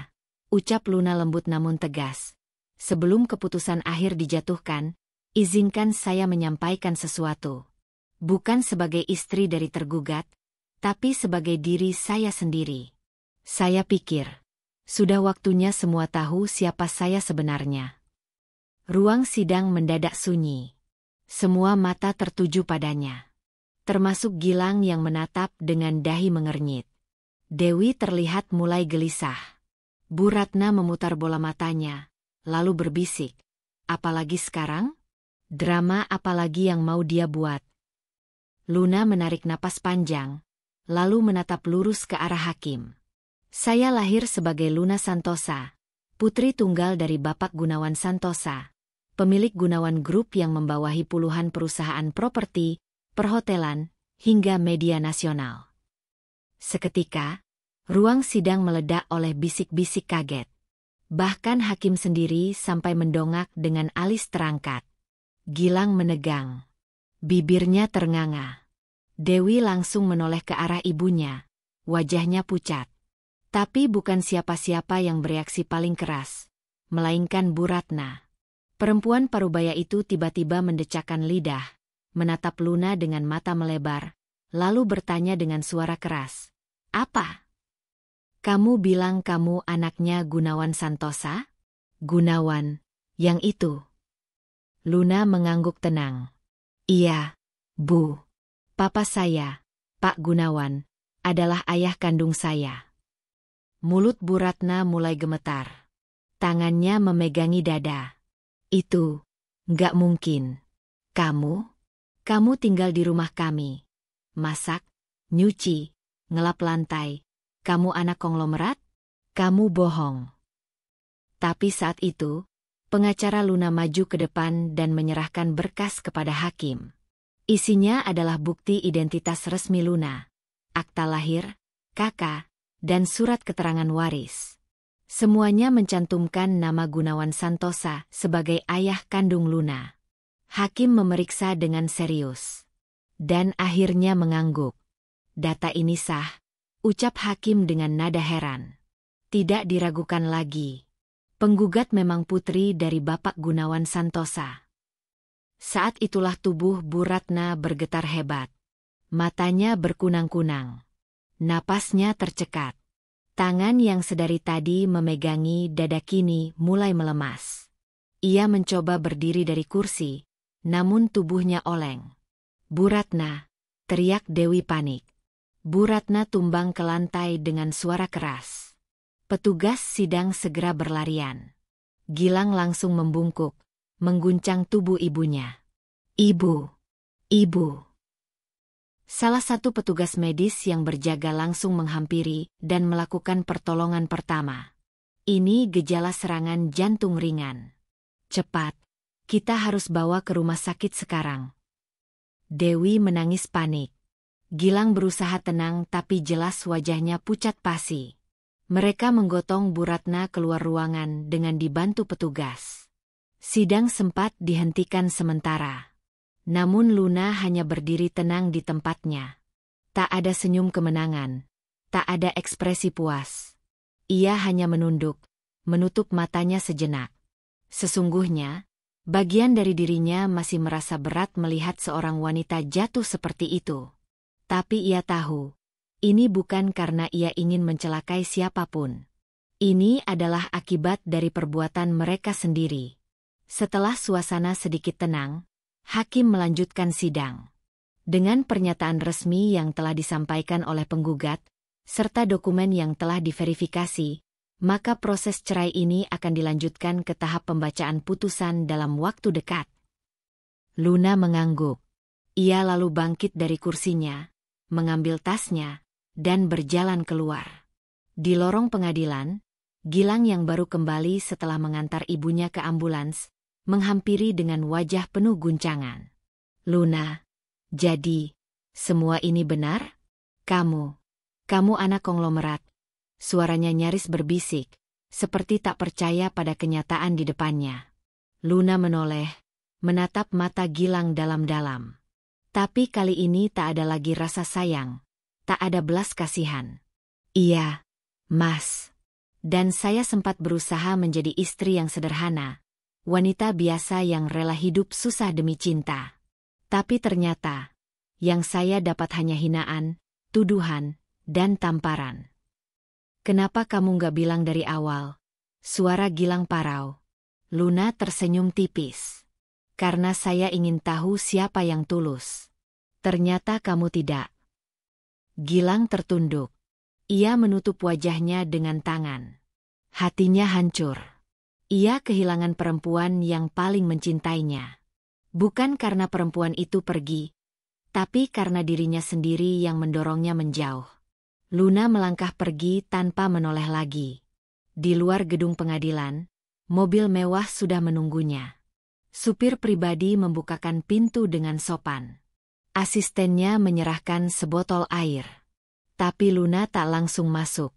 ucap Luna lembut namun tegas. Sebelum keputusan akhir dijatuhkan, izinkan saya menyampaikan sesuatu. Bukan sebagai istri dari tergugat, tapi sebagai diri saya sendiri. Saya pikir, sudah waktunya semua tahu siapa saya sebenarnya. Ruang sidang mendadak sunyi. Semua mata tertuju padanya. Termasuk Gilang yang menatap dengan dahi mengernyit. Dewi terlihat mulai gelisah. Bu Ratna memutar bola matanya, lalu berbisik. Apalagi sekarang? Drama apalagi yang mau dia buat? Luna menarik napas panjang, lalu menatap lurus ke arah hakim. Saya lahir sebagai Luna Santosa, putri tunggal dari Bapak Gunawan Santosa, pemilik Gunawan Group yang membawahi puluhan perusahaan properti, perhotelan, hingga media nasional. Seketika, ruang sidang meledak oleh bisik-bisik kaget. Bahkan hakim sendiri sampai mendongak dengan alis terangkat. Gilang menegang. Bibirnya ternganga. Dewi langsung menoleh ke arah ibunya. Wajahnya pucat. Tapi bukan siapa-siapa yang bereaksi paling keras, melainkan Bu Ratna. Perempuan parubaya itu tiba-tiba mendecakkan lidah, menatap Luna dengan mata melebar, lalu bertanya dengan suara keras. Apa? Kamu bilang kamu anaknya Gunawan Santosa? Gunawan, yang itu? Luna mengangguk tenang. Iya, Bu. Papa saya, Pak Gunawan, adalah ayah kandung saya. Mulut Bu Ratna mulai gemetar. Tangannya memegangi dada. Itu, nggak mungkin. Kamu tinggal di rumah kami. Masak, nyuci, ngelap lantai. Kamu anak konglomerat? Kamu bohong. Tapi saat itu, pengacara Luna maju ke depan dan menyerahkan berkas kepada hakim. Isinya adalah bukti identitas resmi Luna, akta lahir, KK, dan surat keterangan waris. Semuanya mencantumkan nama Gunawan Santosa sebagai ayah kandung Luna. Hakim memeriksa dengan serius. Dan akhirnya mengangguk. Data ini sah, ucap hakim dengan nada heran. Tidak diragukan lagi. Penggugat memang putri dari Bapak Gunawan Santosa. Saat itulah tubuh Bu Ratna bergetar hebat. Matanya berkunang-kunang. Napasnya tercekat. Tangan yang sedari tadi memegangi dada kini mulai melemas. Ia mencoba berdiri dari kursi, namun tubuhnya oleng. Bu Ratna, teriak Dewi panik. Bu Ratna tumbang ke lantai dengan suara keras. Petugas sidang segera berlarian. Gilang langsung membungkuk, mengguncang tubuh ibunya. Ibu. Salah satu petugas medis yang berjaga langsung menghampiri dan melakukan pertolongan pertama. Ini gejala serangan jantung ringan. Cepat, kita harus bawa ke rumah sakit sekarang. Dewi menangis panik. Gilang berusaha tenang tapi jelas wajahnya pucat pasi. Mereka menggotong Bu Ratna keluar ruangan dengan dibantu petugas. Sidang sempat dihentikan sementara. Namun Luna hanya berdiri tenang di tempatnya. Tak ada senyum kemenangan. Tak ada ekspresi puas. Ia hanya menunduk, menutup matanya sejenak. Sesungguhnya, bagian dari dirinya masih merasa berat melihat seorang wanita jatuh seperti itu. Tapi ia tahu, ini bukan karena ia ingin mencelakai siapapun. Ini adalah akibat dari perbuatan mereka sendiri. Setelah suasana sedikit tenang, hakim melanjutkan sidang. Dengan pernyataan resmi yang telah disampaikan oleh penggugat, serta dokumen yang telah diverifikasi, maka proses cerai ini akan dilanjutkan ke tahap pembacaan putusan dalam waktu dekat. Luna mengangguk. Ia lalu bangkit dari kursinya, mengambil tasnya, dan berjalan keluar. Di lorong pengadilan, Gilang yang baru kembali setelah mengantar ibunya ke ambulans, menghampiri dengan wajah penuh guncangan. Luna, jadi, semua ini benar? Kamu anak konglomerat. Suaranya nyaris berbisik, seperti tak percaya pada kenyataan di depannya. Luna menoleh, menatap mata Gilang dalam-dalam. Tapi kali ini tak ada lagi rasa sayang, tak ada belas kasihan. Iya, Mas. Dan saya sempat berusaha menjadi istri yang sederhana, wanita biasa yang rela hidup susah demi cinta. Tapi ternyata, yang saya dapat hanya hinaan, tuduhan, dan tamparan. Kenapa kamu gak bilang dari awal? Suara Gilang parau. Luna tersenyum tipis. Karena saya ingin tahu siapa yang tulus. Ternyata kamu tidak. Gilang tertunduk. Ia menutup wajahnya dengan tangan. Hatinya hancur. Ia kehilangan perempuan yang paling mencintainya. Bukan karena perempuan itu pergi, tapi karena dirinya sendiri yang mendorongnya menjauh. Luna melangkah pergi tanpa menoleh lagi. Di luar gedung pengadilan, mobil mewah sudah menunggunya. Supir pribadi membukakan pintu dengan sopan. Asistennya menyerahkan sebotol air. Tapi Luna tak langsung masuk.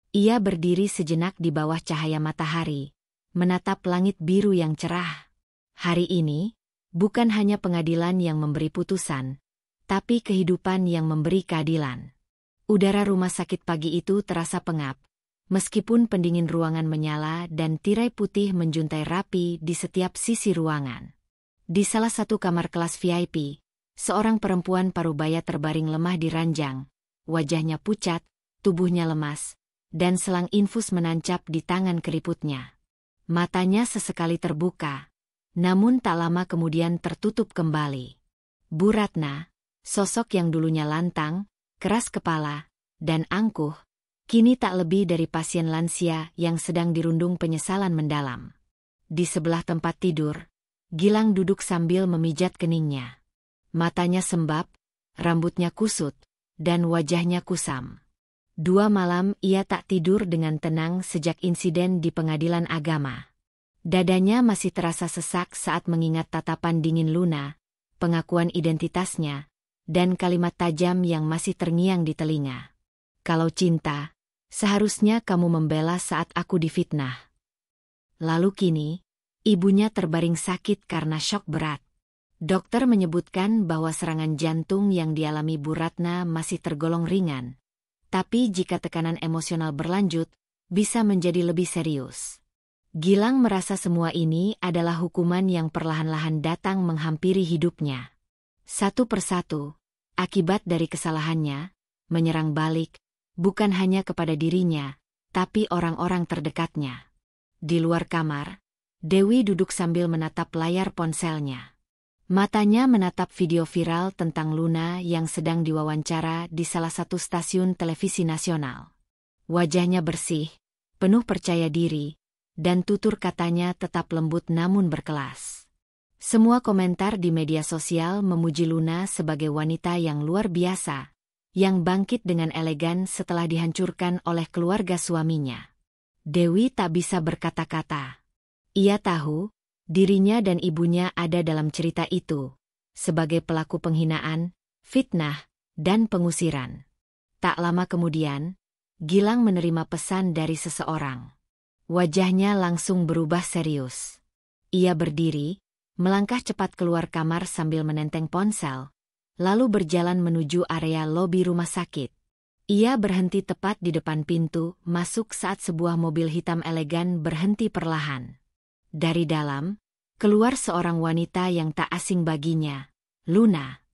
Ia berdiri sejenak di bawah cahaya matahari, menatap langit biru yang cerah. Hari ini, bukan hanya pengadilan yang memberi putusan, tapi kehidupan yang memberi keadilan. Udara rumah sakit pagi itu terasa pengap, meskipun pendingin ruangan menyala dan tirai putih menjuntai rapi di setiap sisi ruangan. Di salah satu kamar kelas VIP, seorang perempuan parubaya terbaring lemah di ranjang, wajahnya pucat, tubuhnya lemas, dan selang infus menancap di tangan keriputnya. Matanya sesekali terbuka, namun tak lama kemudian tertutup kembali. Bu Ratna, sosok yang dulunya lantang, keras kepala, dan angkuh, kini tak lebih dari pasien lansia yang sedang dirundung penyesalan mendalam. Di sebelah tempat tidur, Gilang duduk sambil memijat keningnya. Matanya sembab, rambutnya kusut, dan wajahnya kusam. 2 malam ia tak tidur dengan tenang sejak insiden di pengadilan agama. Dadanya masih terasa sesak saat mengingat tatapan dingin Luna, pengakuan identitasnya, dan kalimat tajam yang masih terngiang di telinga. Kalau cinta, seharusnya kamu membela saat aku difitnah. Lalu kini, ibunya terbaring sakit karena syok berat. Dokter menyebutkan bahwa serangan jantung yang dialami Bu Ratna masih tergolong ringan. Tapi jika tekanan emosional berlanjut, bisa menjadi lebih serius. Gilang merasa semua ini adalah hukuman yang perlahan-lahan datang menghampiri hidupnya. Satu persatu, akibat dari kesalahannya, menyerang balik, bukan hanya kepada dirinya, tapi orang-orang terdekatnya. Di luar kamar, Dewi duduk sambil menatap layar ponselnya. Matanya menatap video viral tentang Luna yang sedang diwawancara di salah satu stasiun televisi nasional. Wajahnya bersih, penuh percaya diri, dan tutur katanya tetap lembut namun berkelas. Semua komentar di media sosial memuji Luna sebagai wanita yang luar biasa, yang bangkit dengan elegan setelah dihancurkan oleh keluarga suaminya. Dewi tak bisa berkata-kata. Ia tahu, dirinya dan ibunya ada dalam cerita itu, sebagai pelaku penghinaan, fitnah, dan pengusiran. Tak lama kemudian, Gilang menerima pesan dari seseorang. Wajahnya langsung berubah serius. Ia berdiri, melangkah cepat keluar kamar sambil menenteng ponsel, lalu berjalan menuju area lobi rumah sakit. Ia berhenti tepat di depan pintu masuk saat sebuah mobil hitam elegan berhenti perlahan. Dari dalam, keluar seorang wanita yang tak asing baginya, Luna.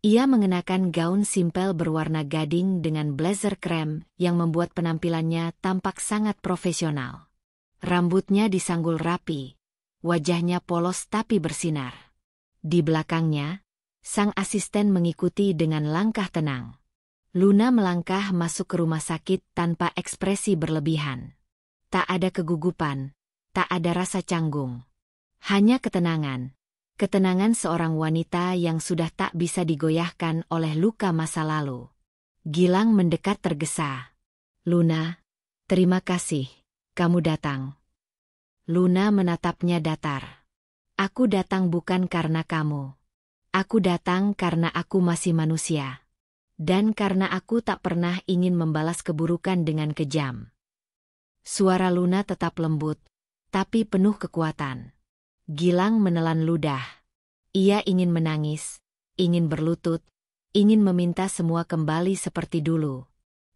Ia mengenakan gaun simpel berwarna gading dengan blazer krem yang membuat penampilannya tampak sangat profesional. Rambutnya disanggul rapi. Wajahnya polos tapi bersinar. Di belakangnya, sang asisten mengikuti dengan langkah tenang. Luna melangkah masuk ke rumah sakit tanpa ekspresi berlebihan. Tak ada kegugupan, tak ada rasa canggung. Hanya ketenangan. Ketenangan seorang wanita yang sudah tak bisa digoyahkan oleh luka masa lalu. Gilang mendekat tergesa. Luna, terima kasih, kamu datang. Luna menatapnya datar. Aku datang bukan karena kamu. Aku datang karena aku masih manusia. Dan karena aku tak pernah ingin membalas keburukan dengan kejam. Suara Luna tetap lembut, tapi penuh kekuatan. Gilang menelan ludah. Ia ingin menangis, ingin berlutut, ingin meminta semua kembali seperti dulu.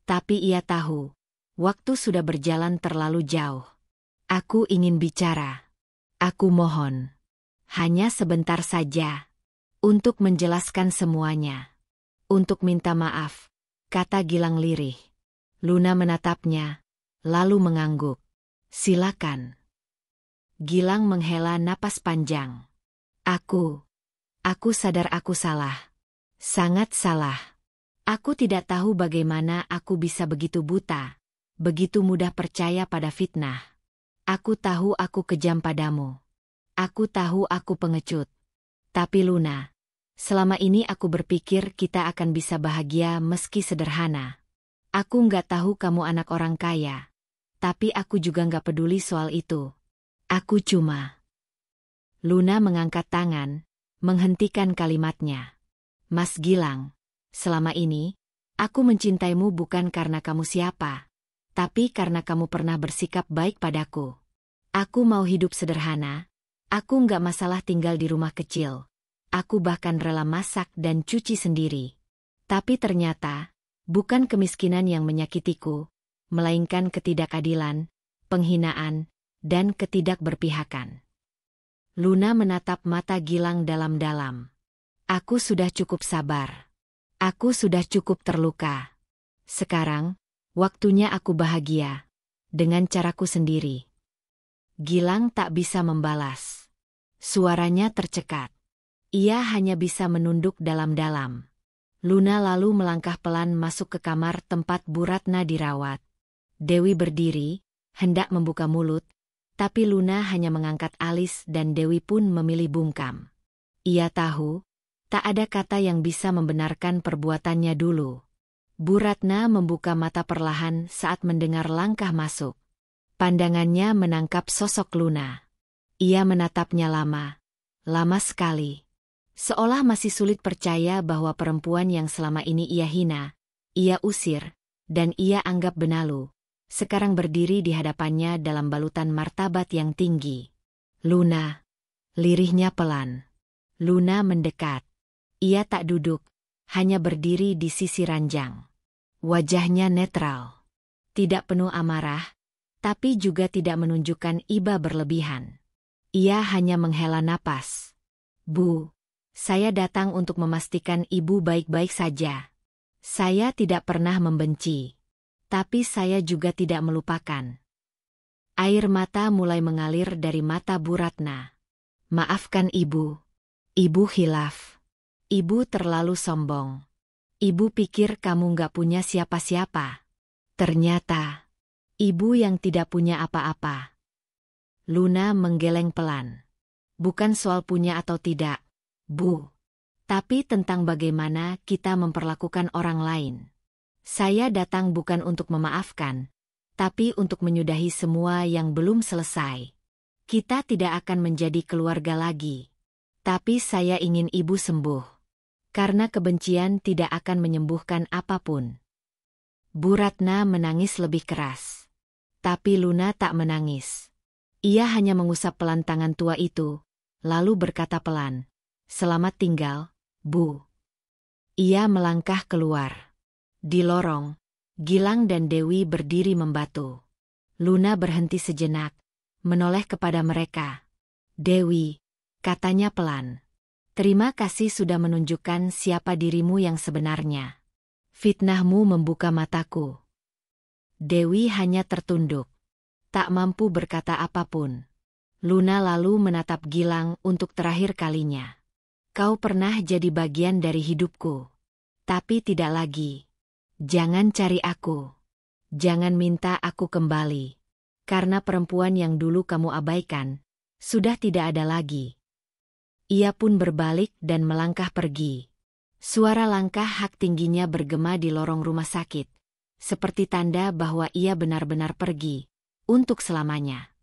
Tapi ia tahu, waktu sudah berjalan terlalu jauh. Aku ingin bicara. Aku mohon. Hanya sebentar saja. Untuk menjelaskan semuanya. Untuk minta maaf, kata Gilang lirih. Luna menatapnya, lalu mengangguk. Silakan. Gilang menghela napas panjang. Aku sadar aku salah. Sangat salah. Aku tidak tahu bagaimana aku bisa begitu buta, begitu mudah percaya pada fitnah. Aku tahu aku kejam padamu. Aku tahu aku pengecut. Tapi Luna, selama ini aku berpikir kita akan bisa bahagia meski sederhana. Aku nggak tahu kamu anak orang kaya, tapi aku juga nggak peduli soal itu. Aku cuma... Luna mengangkat tangan, menghentikan kalimatnya. Mas Gilang, selama ini, aku mencintaimu bukan karena kamu siapa, tapi karena kamu pernah bersikap baik padaku. Aku mau hidup sederhana, aku nggak masalah tinggal di rumah kecil. Aku bahkan rela masak dan cuci sendiri. Tapi ternyata, bukan kemiskinan yang menyakitiku, melainkan ketidakadilan, penghinaan, dan ketidakberpihakan. Luna menatap mata Gilang dalam-dalam. Aku sudah cukup sabar. Aku sudah cukup terluka. Sekarang, waktunya aku bahagia. Dengan caraku sendiri. Gilang tak bisa membalas. Suaranya tercekat. Ia hanya bisa menunduk dalam-dalam. Luna lalu melangkah pelan masuk ke kamar tempat Bu Ratna dirawat. Dewi berdiri, hendak membuka mulut, tapi Luna hanya mengangkat alis dan Dewi pun memilih bungkam. Ia tahu, tak ada kata yang bisa membenarkan perbuatannya dulu. Bu Ratna membuka mata perlahan saat mendengar langkah masuk. Pandangannya menangkap sosok Luna. Ia menatapnya lama sekali. Seolah masih sulit percaya bahwa perempuan yang selama ini ia hina, ia usir, dan ia anggap benalu, sekarang berdiri di hadapannya dalam balutan martabat yang tinggi. Luna. Lirihnya pelan. Luna mendekat. Ia tak duduk, hanya berdiri di sisi ranjang. Wajahnya netral. Tidak penuh amarah, tapi juga tidak menunjukkan iba berlebihan. Ia hanya menghela napas. Bu, saya datang untuk memastikan ibu baik-baik saja. Saya tidak pernah membenci. Tapi saya juga tidak melupakan. Air mata mulai mengalir dari mata Bu Ratna. Maafkan ibu. Ibu khilaf. Ibu terlalu sombong. Ibu pikir kamu nggak punya siapa-siapa. Ternyata, ibu yang tidak punya apa-apa. Luna menggeleng pelan. Bukan soal punya atau tidak, Bu. Tapi tentang bagaimana kita memperlakukan orang lain. Saya datang bukan untuk memaafkan, tapi untuk menyudahi semua yang belum selesai. Kita tidak akan menjadi keluarga lagi. Tapi saya ingin ibu sembuh. Karena kebencian tidak akan menyembuhkan apapun. Bu Ratna menangis lebih keras. Tapi Luna tak menangis. Ia hanya mengusap pelan tangan tua itu, lalu berkata pelan, "Selamat tinggal, Bu." Ia melangkah keluar. Di lorong, Gilang dan Dewi berdiri membatu. Luna berhenti sejenak, menoleh kepada mereka. "Dewi," katanya pelan. "Terima kasih sudah menunjukkan siapa dirimu yang sebenarnya. Fitnahmu membuka mataku." Dewi hanya tertunduk. Tak mampu berkata apapun. Luna lalu menatap Gilang untuk terakhir kalinya. "Kau pernah jadi bagian dari hidupku. Tapi tidak lagi. Jangan cari aku. Jangan minta aku kembali. Karena perempuan yang dulu kamu abaikan, sudah tidak ada lagi." Ia pun berbalik dan melangkah pergi. Suara langkah hak tingginya bergema di lorong rumah sakit, seperti tanda bahwa ia benar-benar pergi, untuk selamanya.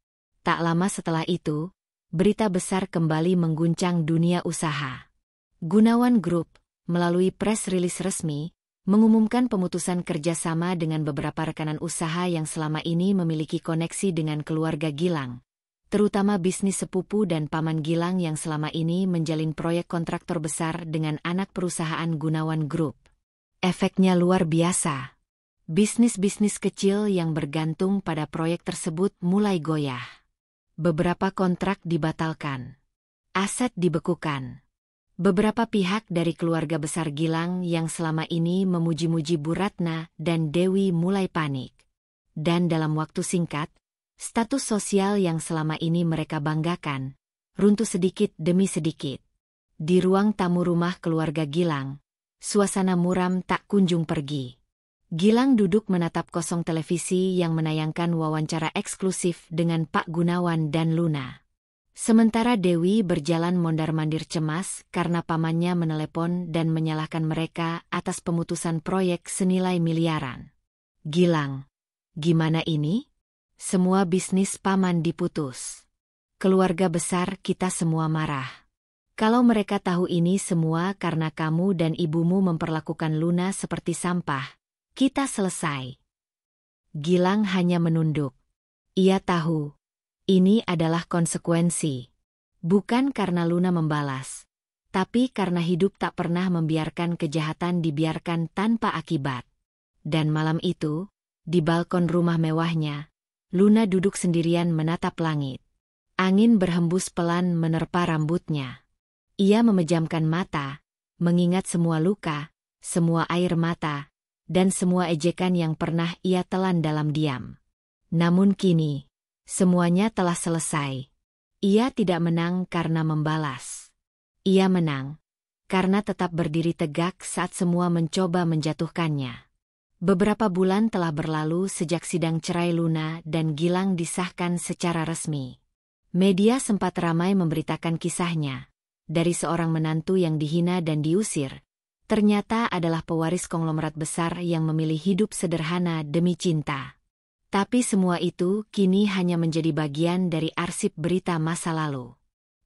Tak lama setelah itu, berita besar kembali mengguncang dunia usaha. Gunawan Group, melalui press release resmi, mengumumkan pemutusan kerjasama dengan beberapa rekanan usaha yang selama ini memiliki koneksi dengan keluarga Gilang. terutama bisnis sepupu dan paman Gilang yang selama ini menjalin proyek kontraktor besar dengan anak perusahaan Gunawan Group. Efeknya luar biasa. Bisnis-bisnis kecil yang bergantung pada proyek tersebut mulai goyah. Beberapa kontrak dibatalkan. Aset dibekukan. Beberapa pihak dari keluarga besar Gilang yang selama ini memuji-muji Bu Ratna dan Dewi mulai panik. Dan dalam waktu singkat, status sosial yang selama ini mereka banggakan, runtuh sedikit demi sedikit. Di ruang tamu rumah keluarga Gilang, suasana muram tak kunjung pergi. Gilang duduk menatap kosong televisi yang menayangkan wawancara eksklusif dengan Pak Gunawan dan Luna. Sementara Dewi berjalan mondar-mandir cemas karena pamannya menelepon dan menyalahkan mereka atas pemutusan proyek senilai miliaran. Gilang, gimana ini? Semua bisnis paman diputus. Keluarga besar kita semua marah. Kalau mereka tahu ini semua karena kamu dan ibumu memperlakukan Luna seperti sampah, kita selesai. Gilang hanya menunduk. Ia tahu. Ini adalah konsekuensi. Bukan karena Luna membalas, tapi karena hidup tak pernah membiarkan kejahatan dibiarkan tanpa akibat. Dan malam itu, di balkon rumah mewahnya, Luna duduk sendirian menatap langit. Angin berhembus pelan menerpa rambutnya. Ia memejamkan mata, mengingat semua luka, semua air mata, dan semua ejekan yang pernah ia telan dalam diam. Namun kini, semuanya telah selesai. Ia tidak menang karena membalas. Ia menang karena tetap berdiri tegak saat semua mencoba menjatuhkannya. Beberapa bulan telah berlalu sejak sidang cerai Luna dan Gilang disahkan secara resmi. Media sempat ramai memberitakan kisahnya. Dari seorang menantu yang dihina dan diusir, ternyata adalah pewaris konglomerat besar yang memilih hidup sederhana demi cinta. Tapi semua itu kini hanya menjadi bagian dari arsip berita masa lalu.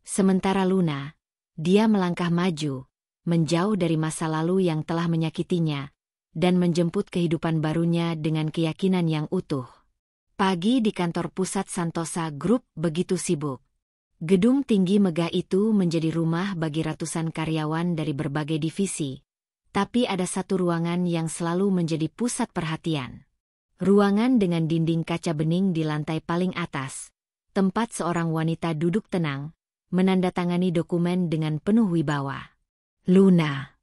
Sementara Luna, dia melangkah maju, menjauh dari masa lalu yang telah menyakitinya, dan menjemput kehidupan barunya dengan keyakinan yang utuh. Pagi di kantor pusat Santosa Group begitu sibuk. Gedung tinggi megah itu menjadi rumah bagi ratusan karyawan dari berbagai divisi, tapi ada satu ruangan yang selalu menjadi pusat perhatian. Ruangan dengan dinding kaca bening di lantai paling atas, tempat seorang wanita duduk tenang, menandatangani dokumen dengan penuh wibawa. Luna.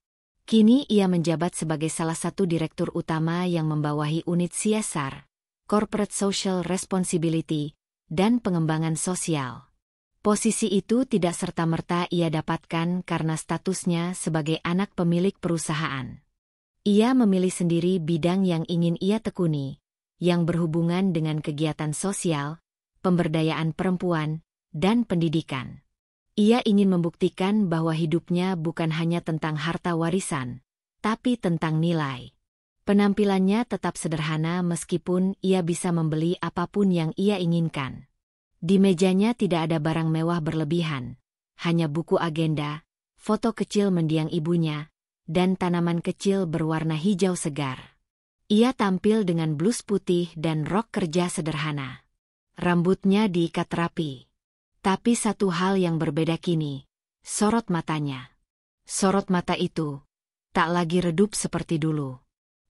Kini ia menjabat sebagai salah satu direktur utama yang membawahi unit CSR, Corporate Social Responsibility, dan pengembangan sosial. Posisi itu tidak serta-merta ia dapatkan karena statusnya sebagai anak pemilik perusahaan. Ia memilih sendiri bidang yang ingin ia tekuni, yang berhubungan dengan kegiatan sosial, pemberdayaan perempuan, dan pendidikan. Ia ingin membuktikan bahwa hidupnya bukan hanya tentang harta warisan, tapi tentang nilai. Penampilannya tetap sederhana meskipun ia bisa membeli apapun yang ia inginkan. Di mejanya tidak ada barang mewah berlebihan, hanya buku agenda, foto kecil mendiang ibunya, dan tanaman kecil berwarna hijau segar. Ia tampil dengan blus putih dan rok kerja sederhana. Rambutnya diikat rapi. Tapi satu hal yang berbeda kini, sorot matanya. Sorot mata itu tak lagi redup seperti dulu.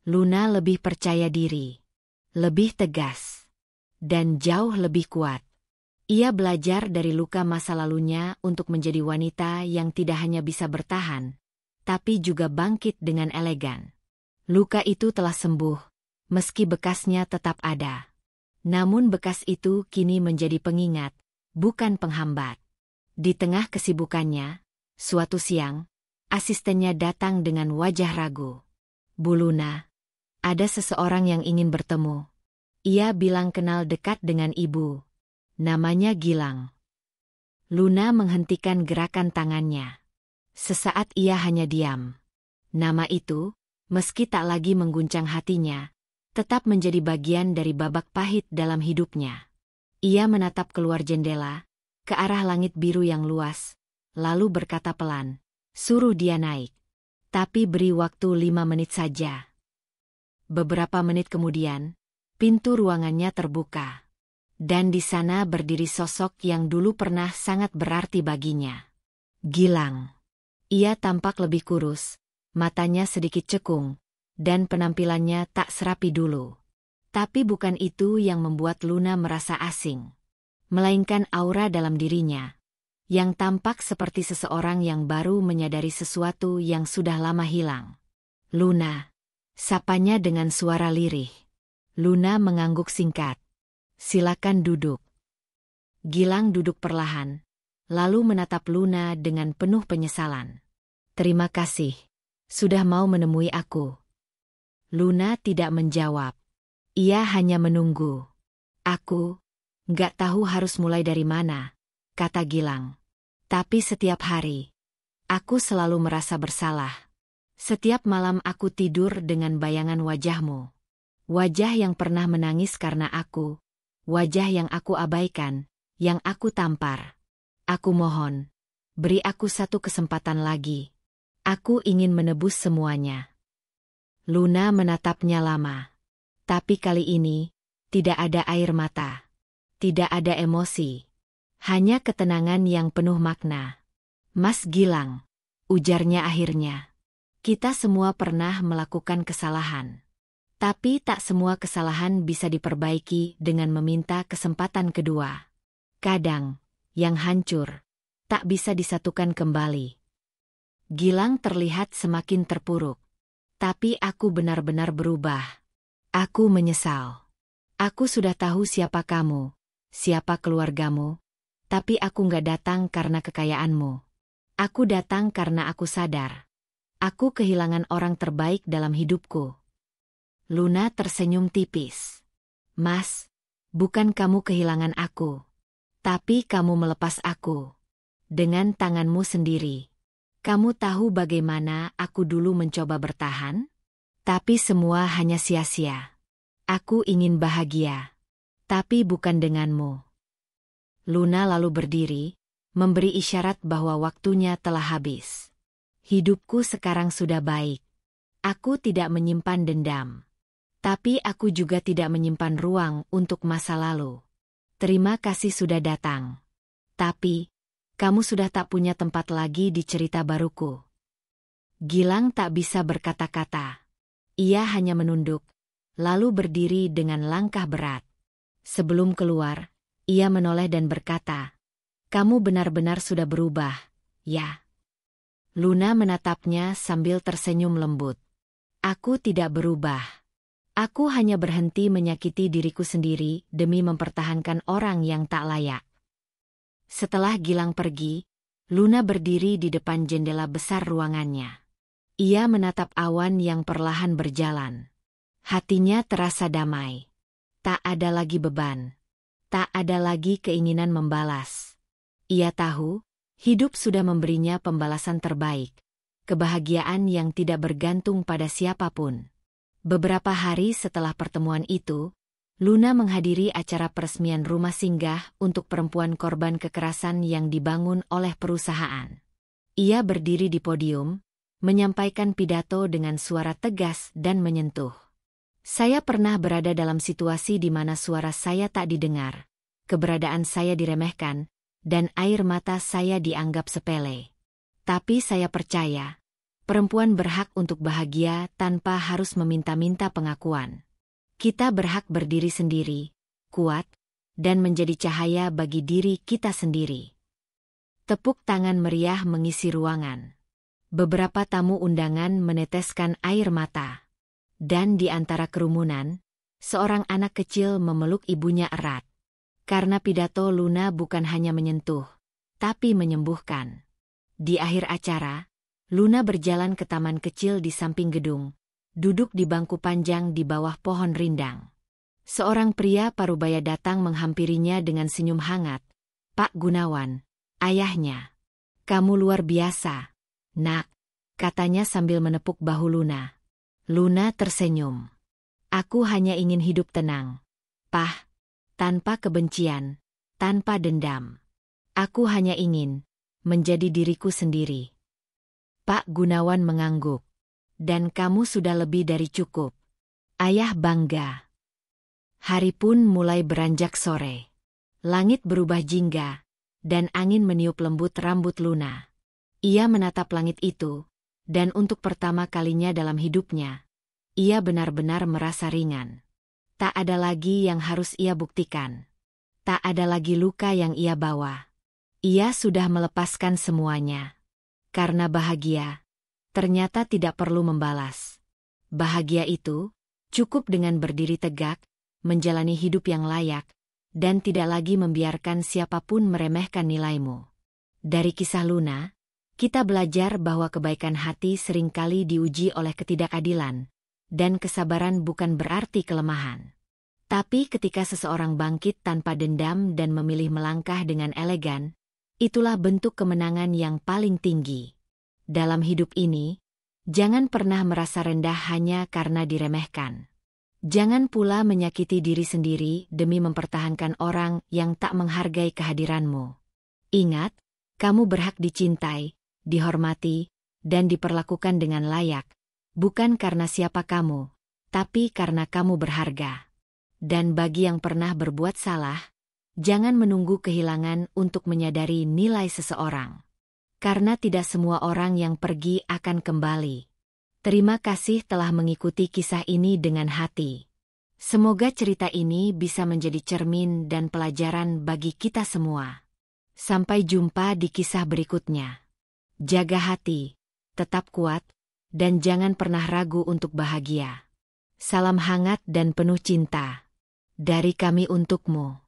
Luna lebih percaya diri, lebih tegas, dan jauh lebih kuat. Ia belajar dari luka masa lalunya untuk menjadi wanita yang tidak hanya bisa bertahan, tapi juga bangkit dengan elegan. Luka itu telah sembuh, meski bekasnya tetap ada. Namun bekas itu kini menjadi pengingat, bukan penghambat. Di tengah kesibukannya, suatu siang, asistennya datang dengan wajah ragu. Bu Luna, ada seseorang yang ingin bertemu. Ia bilang kenal dekat dengan ibu. Namanya Gilang. Luna menghentikan gerakan tangannya. Sesaat ia hanya diam. Nama itu, meski tak lagi mengguncang hatinya, tetap menjadi bagian dari babak pahit dalam hidupnya. Ia menatap keluar jendela, ke arah langit biru yang luas, lalu berkata pelan, "Suruh dia naik. Tapi beri waktu 5 menit saja." Beberapa menit kemudian, pintu ruangannya terbuka. Dan di sana berdiri sosok yang dulu pernah sangat berarti baginya. Gilang. Ia tampak lebih kurus, matanya sedikit cekung, dan penampilannya tak serapi dulu. Tapi bukan itu yang membuat Luna merasa asing. Melainkan aura dalam dirinya, yang tampak seperti seseorang yang baru menyadari sesuatu yang sudah lama hilang. Luna. Sapanya dengan suara lirih. Luna mengangguk singkat. Silakan duduk. Gilang duduk perlahan, lalu menatap Luna dengan penuh penyesalan. Terima kasih, sudah mau menemui aku. Luna tidak menjawab. Ia hanya menunggu. Aku nggak tahu harus mulai dari mana, kata Gilang. Tapi setiap hari, aku selalu merasa bersalah. Setiap malam aku tidur dengan bayangan wajahmu. Wajah yang pernah menangis karena aku. Wajah yang aku abaikan, yang aku tampar. Aku mohon, beri aku satu kesempatan lagi. Aku ingin menebus semuanya. Luna menatapnya lama. Tapi kali ini, tidak ada air mata. Tidak ada emosi. Hanya ketenangan yang penuh makna. Mas Gilang, ujarnya akhirnya. Kita semua pernah melakukan kesalahan. Tapi tak semua kesalahan bisa diperbaiki dengan meminta kesempatan kedua. Kadang, yang hancur, tak bisa disatukan kembali. Gilang terlihat semakin terpuruk. Tapi aku benar-benar berubah. Aku menyesal. Aku sudah tahu siapa kamu, siapa keluargamu, tapi aku nggak datang karena kekayaanmu. Aku datang karena aku sadar. Aku kehilangan orang terbaik dalam hidupku. Luna tersenyum tipis. Mas, bukan kamu kehilangan aku. Tapi kamu melepas aku. Dengan tanganmu sendiri. Kamu tahu bagaimana aku dulu mencoba bertahan? Tapi semua hanya sia-sia. Aku ingin bahagia. Tapi bukan denganmu. Luna lalu berdiri, memberi isyarat bahwa waktunya telah habis. Hidupku sekarang sudah baik. Aku tidak menyimpan dendam. Tapi aku juga tidak menyimpan ruang untuk masa lalu. Terima kasih sudah datang. Tapi, kamu sudah tak punya tempat lagi di cerita baruku. Gilang tak bisa berkata-kata. Ia hanya menunduk, lalu berdiri dengan langkah berat. Sebelum keluar, ia menoleh dan berkata, "Kamu benar-benar sudah berubah, ya?" Luna menatapnya sambil tersenyum lembut. "Aku tidak berubah. Aku hanya berhenti menyakiti diriku sendiri demi mempertahankan orang yang tak layak." Setelah Gilang pergi, Luna berdiri di depan jendela besar ruangannya. Ia menatap awan yang perlahan berjalan. Hatinya terasa damai. Tak ada lagi beban. Tak ada lagi keinginan membalas. Ia tahu, hidup sudah memberinya pembalasan terbaik. Kebahagiaan yang tidak bergantung pada siapapun. Beberapa hari setelah pertemuan itu, Luna menghadiri acara peresmian rumah singgah untuk perempuan korban kekerasan yang dibangun oleh perusahaan. Ia berdiri di podium, menyampaikan pidato dengan suara tegas dan menyentuh. "Saya pernah berada dalam situasi di mana suara saya tak didengar, keberadaan saya diremehkan, dan air mata saya dianggap sepele. Tapi saya percaya, perempuan berhak untuk bahagia tanpa harus meminta-minta pengakuan. Kita berhak berdiri sendiri, kuat, dan menjadi cahaya bagi diri kita sendiri." Tepuk tangan meriah mengisi ruangan. Beberapa tamu undangan meneteskan air mata. Dan di antara kerumunan, seorang anak kecil memeluk ibunya erat. Karena pidato Luna bukan hanya menyentuh, tapi menyembuhkan. Di akhir acara, Luna berjalan ke taman kecil di samping gedung, duduk di bangku panjang di bawah pohon rindang. Seorang pria parubaya datang menghampirinya dengan senyum hangat. "Pak Gunawan, ayahnya. Kamu luar biasa, Nak," katanya sambil menepuk bahu Luna. Luna tersenyum. "Aku hanya ingin hidup tenang, Pah, tanpa kebencian, tanpa dendam. Aku hanya ingin menjadi diriku sendiri." Pak Gunawan mengangguk. "Dan kamu sudah lebih dari cukup." Ayah bangga. Hari pun mulai beranjak sore. Langit berubah jingga, dan angin meniup lembut rambut Luna. Ia menatap langit itu, dan untuk pertama kalinya dalam hidupnya, ia benar-benar merasa ringan. Tak ada lagi yang harus ia buktikan. Tak ada lagi luka yang ia bawa. Ia sudah melepaskan semuanya. Karena bahagia, ternyata tidak perlu membalas. Bahagia itu cukup dengan berdiri tegak, menjalani hidup yang layak, dan tidak lagi membiarkan siapapun meremehkan nilaimu. Dari kisah Luna, kita belajar bahwa kebaikan hati seringkali diuji oleh ketidakadilan, dan kesabaran bukan berarti kelemahan. Tapi ketika seseorang bangkit tanpa dendam dan memilih melangkah dengan elegan, itulah bentuk kemenangan yang paling tinggi. Dalam hidup ini, jangan pernah merasa rendah hanya karena diremehkan. Jangan pula menyakiti diri sendiri demi mempertahankan orang yang tak menghargai kehadiranmu. Ingat, kamu berhak dicintai, dihormati, dan diperlakukan dengan layak, bukan karena siapa kamu, tapi karena kamu berharga. Dan bagi yang pernah berbuat salah, jangan menunggu kehilangan untuk menyadari nilai seseorang. Karena tidak semua orang yang pergi akan kembali. Terima kasih telah mengikuti kisah ini dengan hati. Semoga cerita ini bisa menjadi cermin dan pelajaran bagi kita semua. Sampai jumpa di kisah berikutnya. Jaga hati, tetap kuat, dan jangan pernah ragu untuk bahagia. Salam hangat dan penuh cinta. Dari kami untukmu.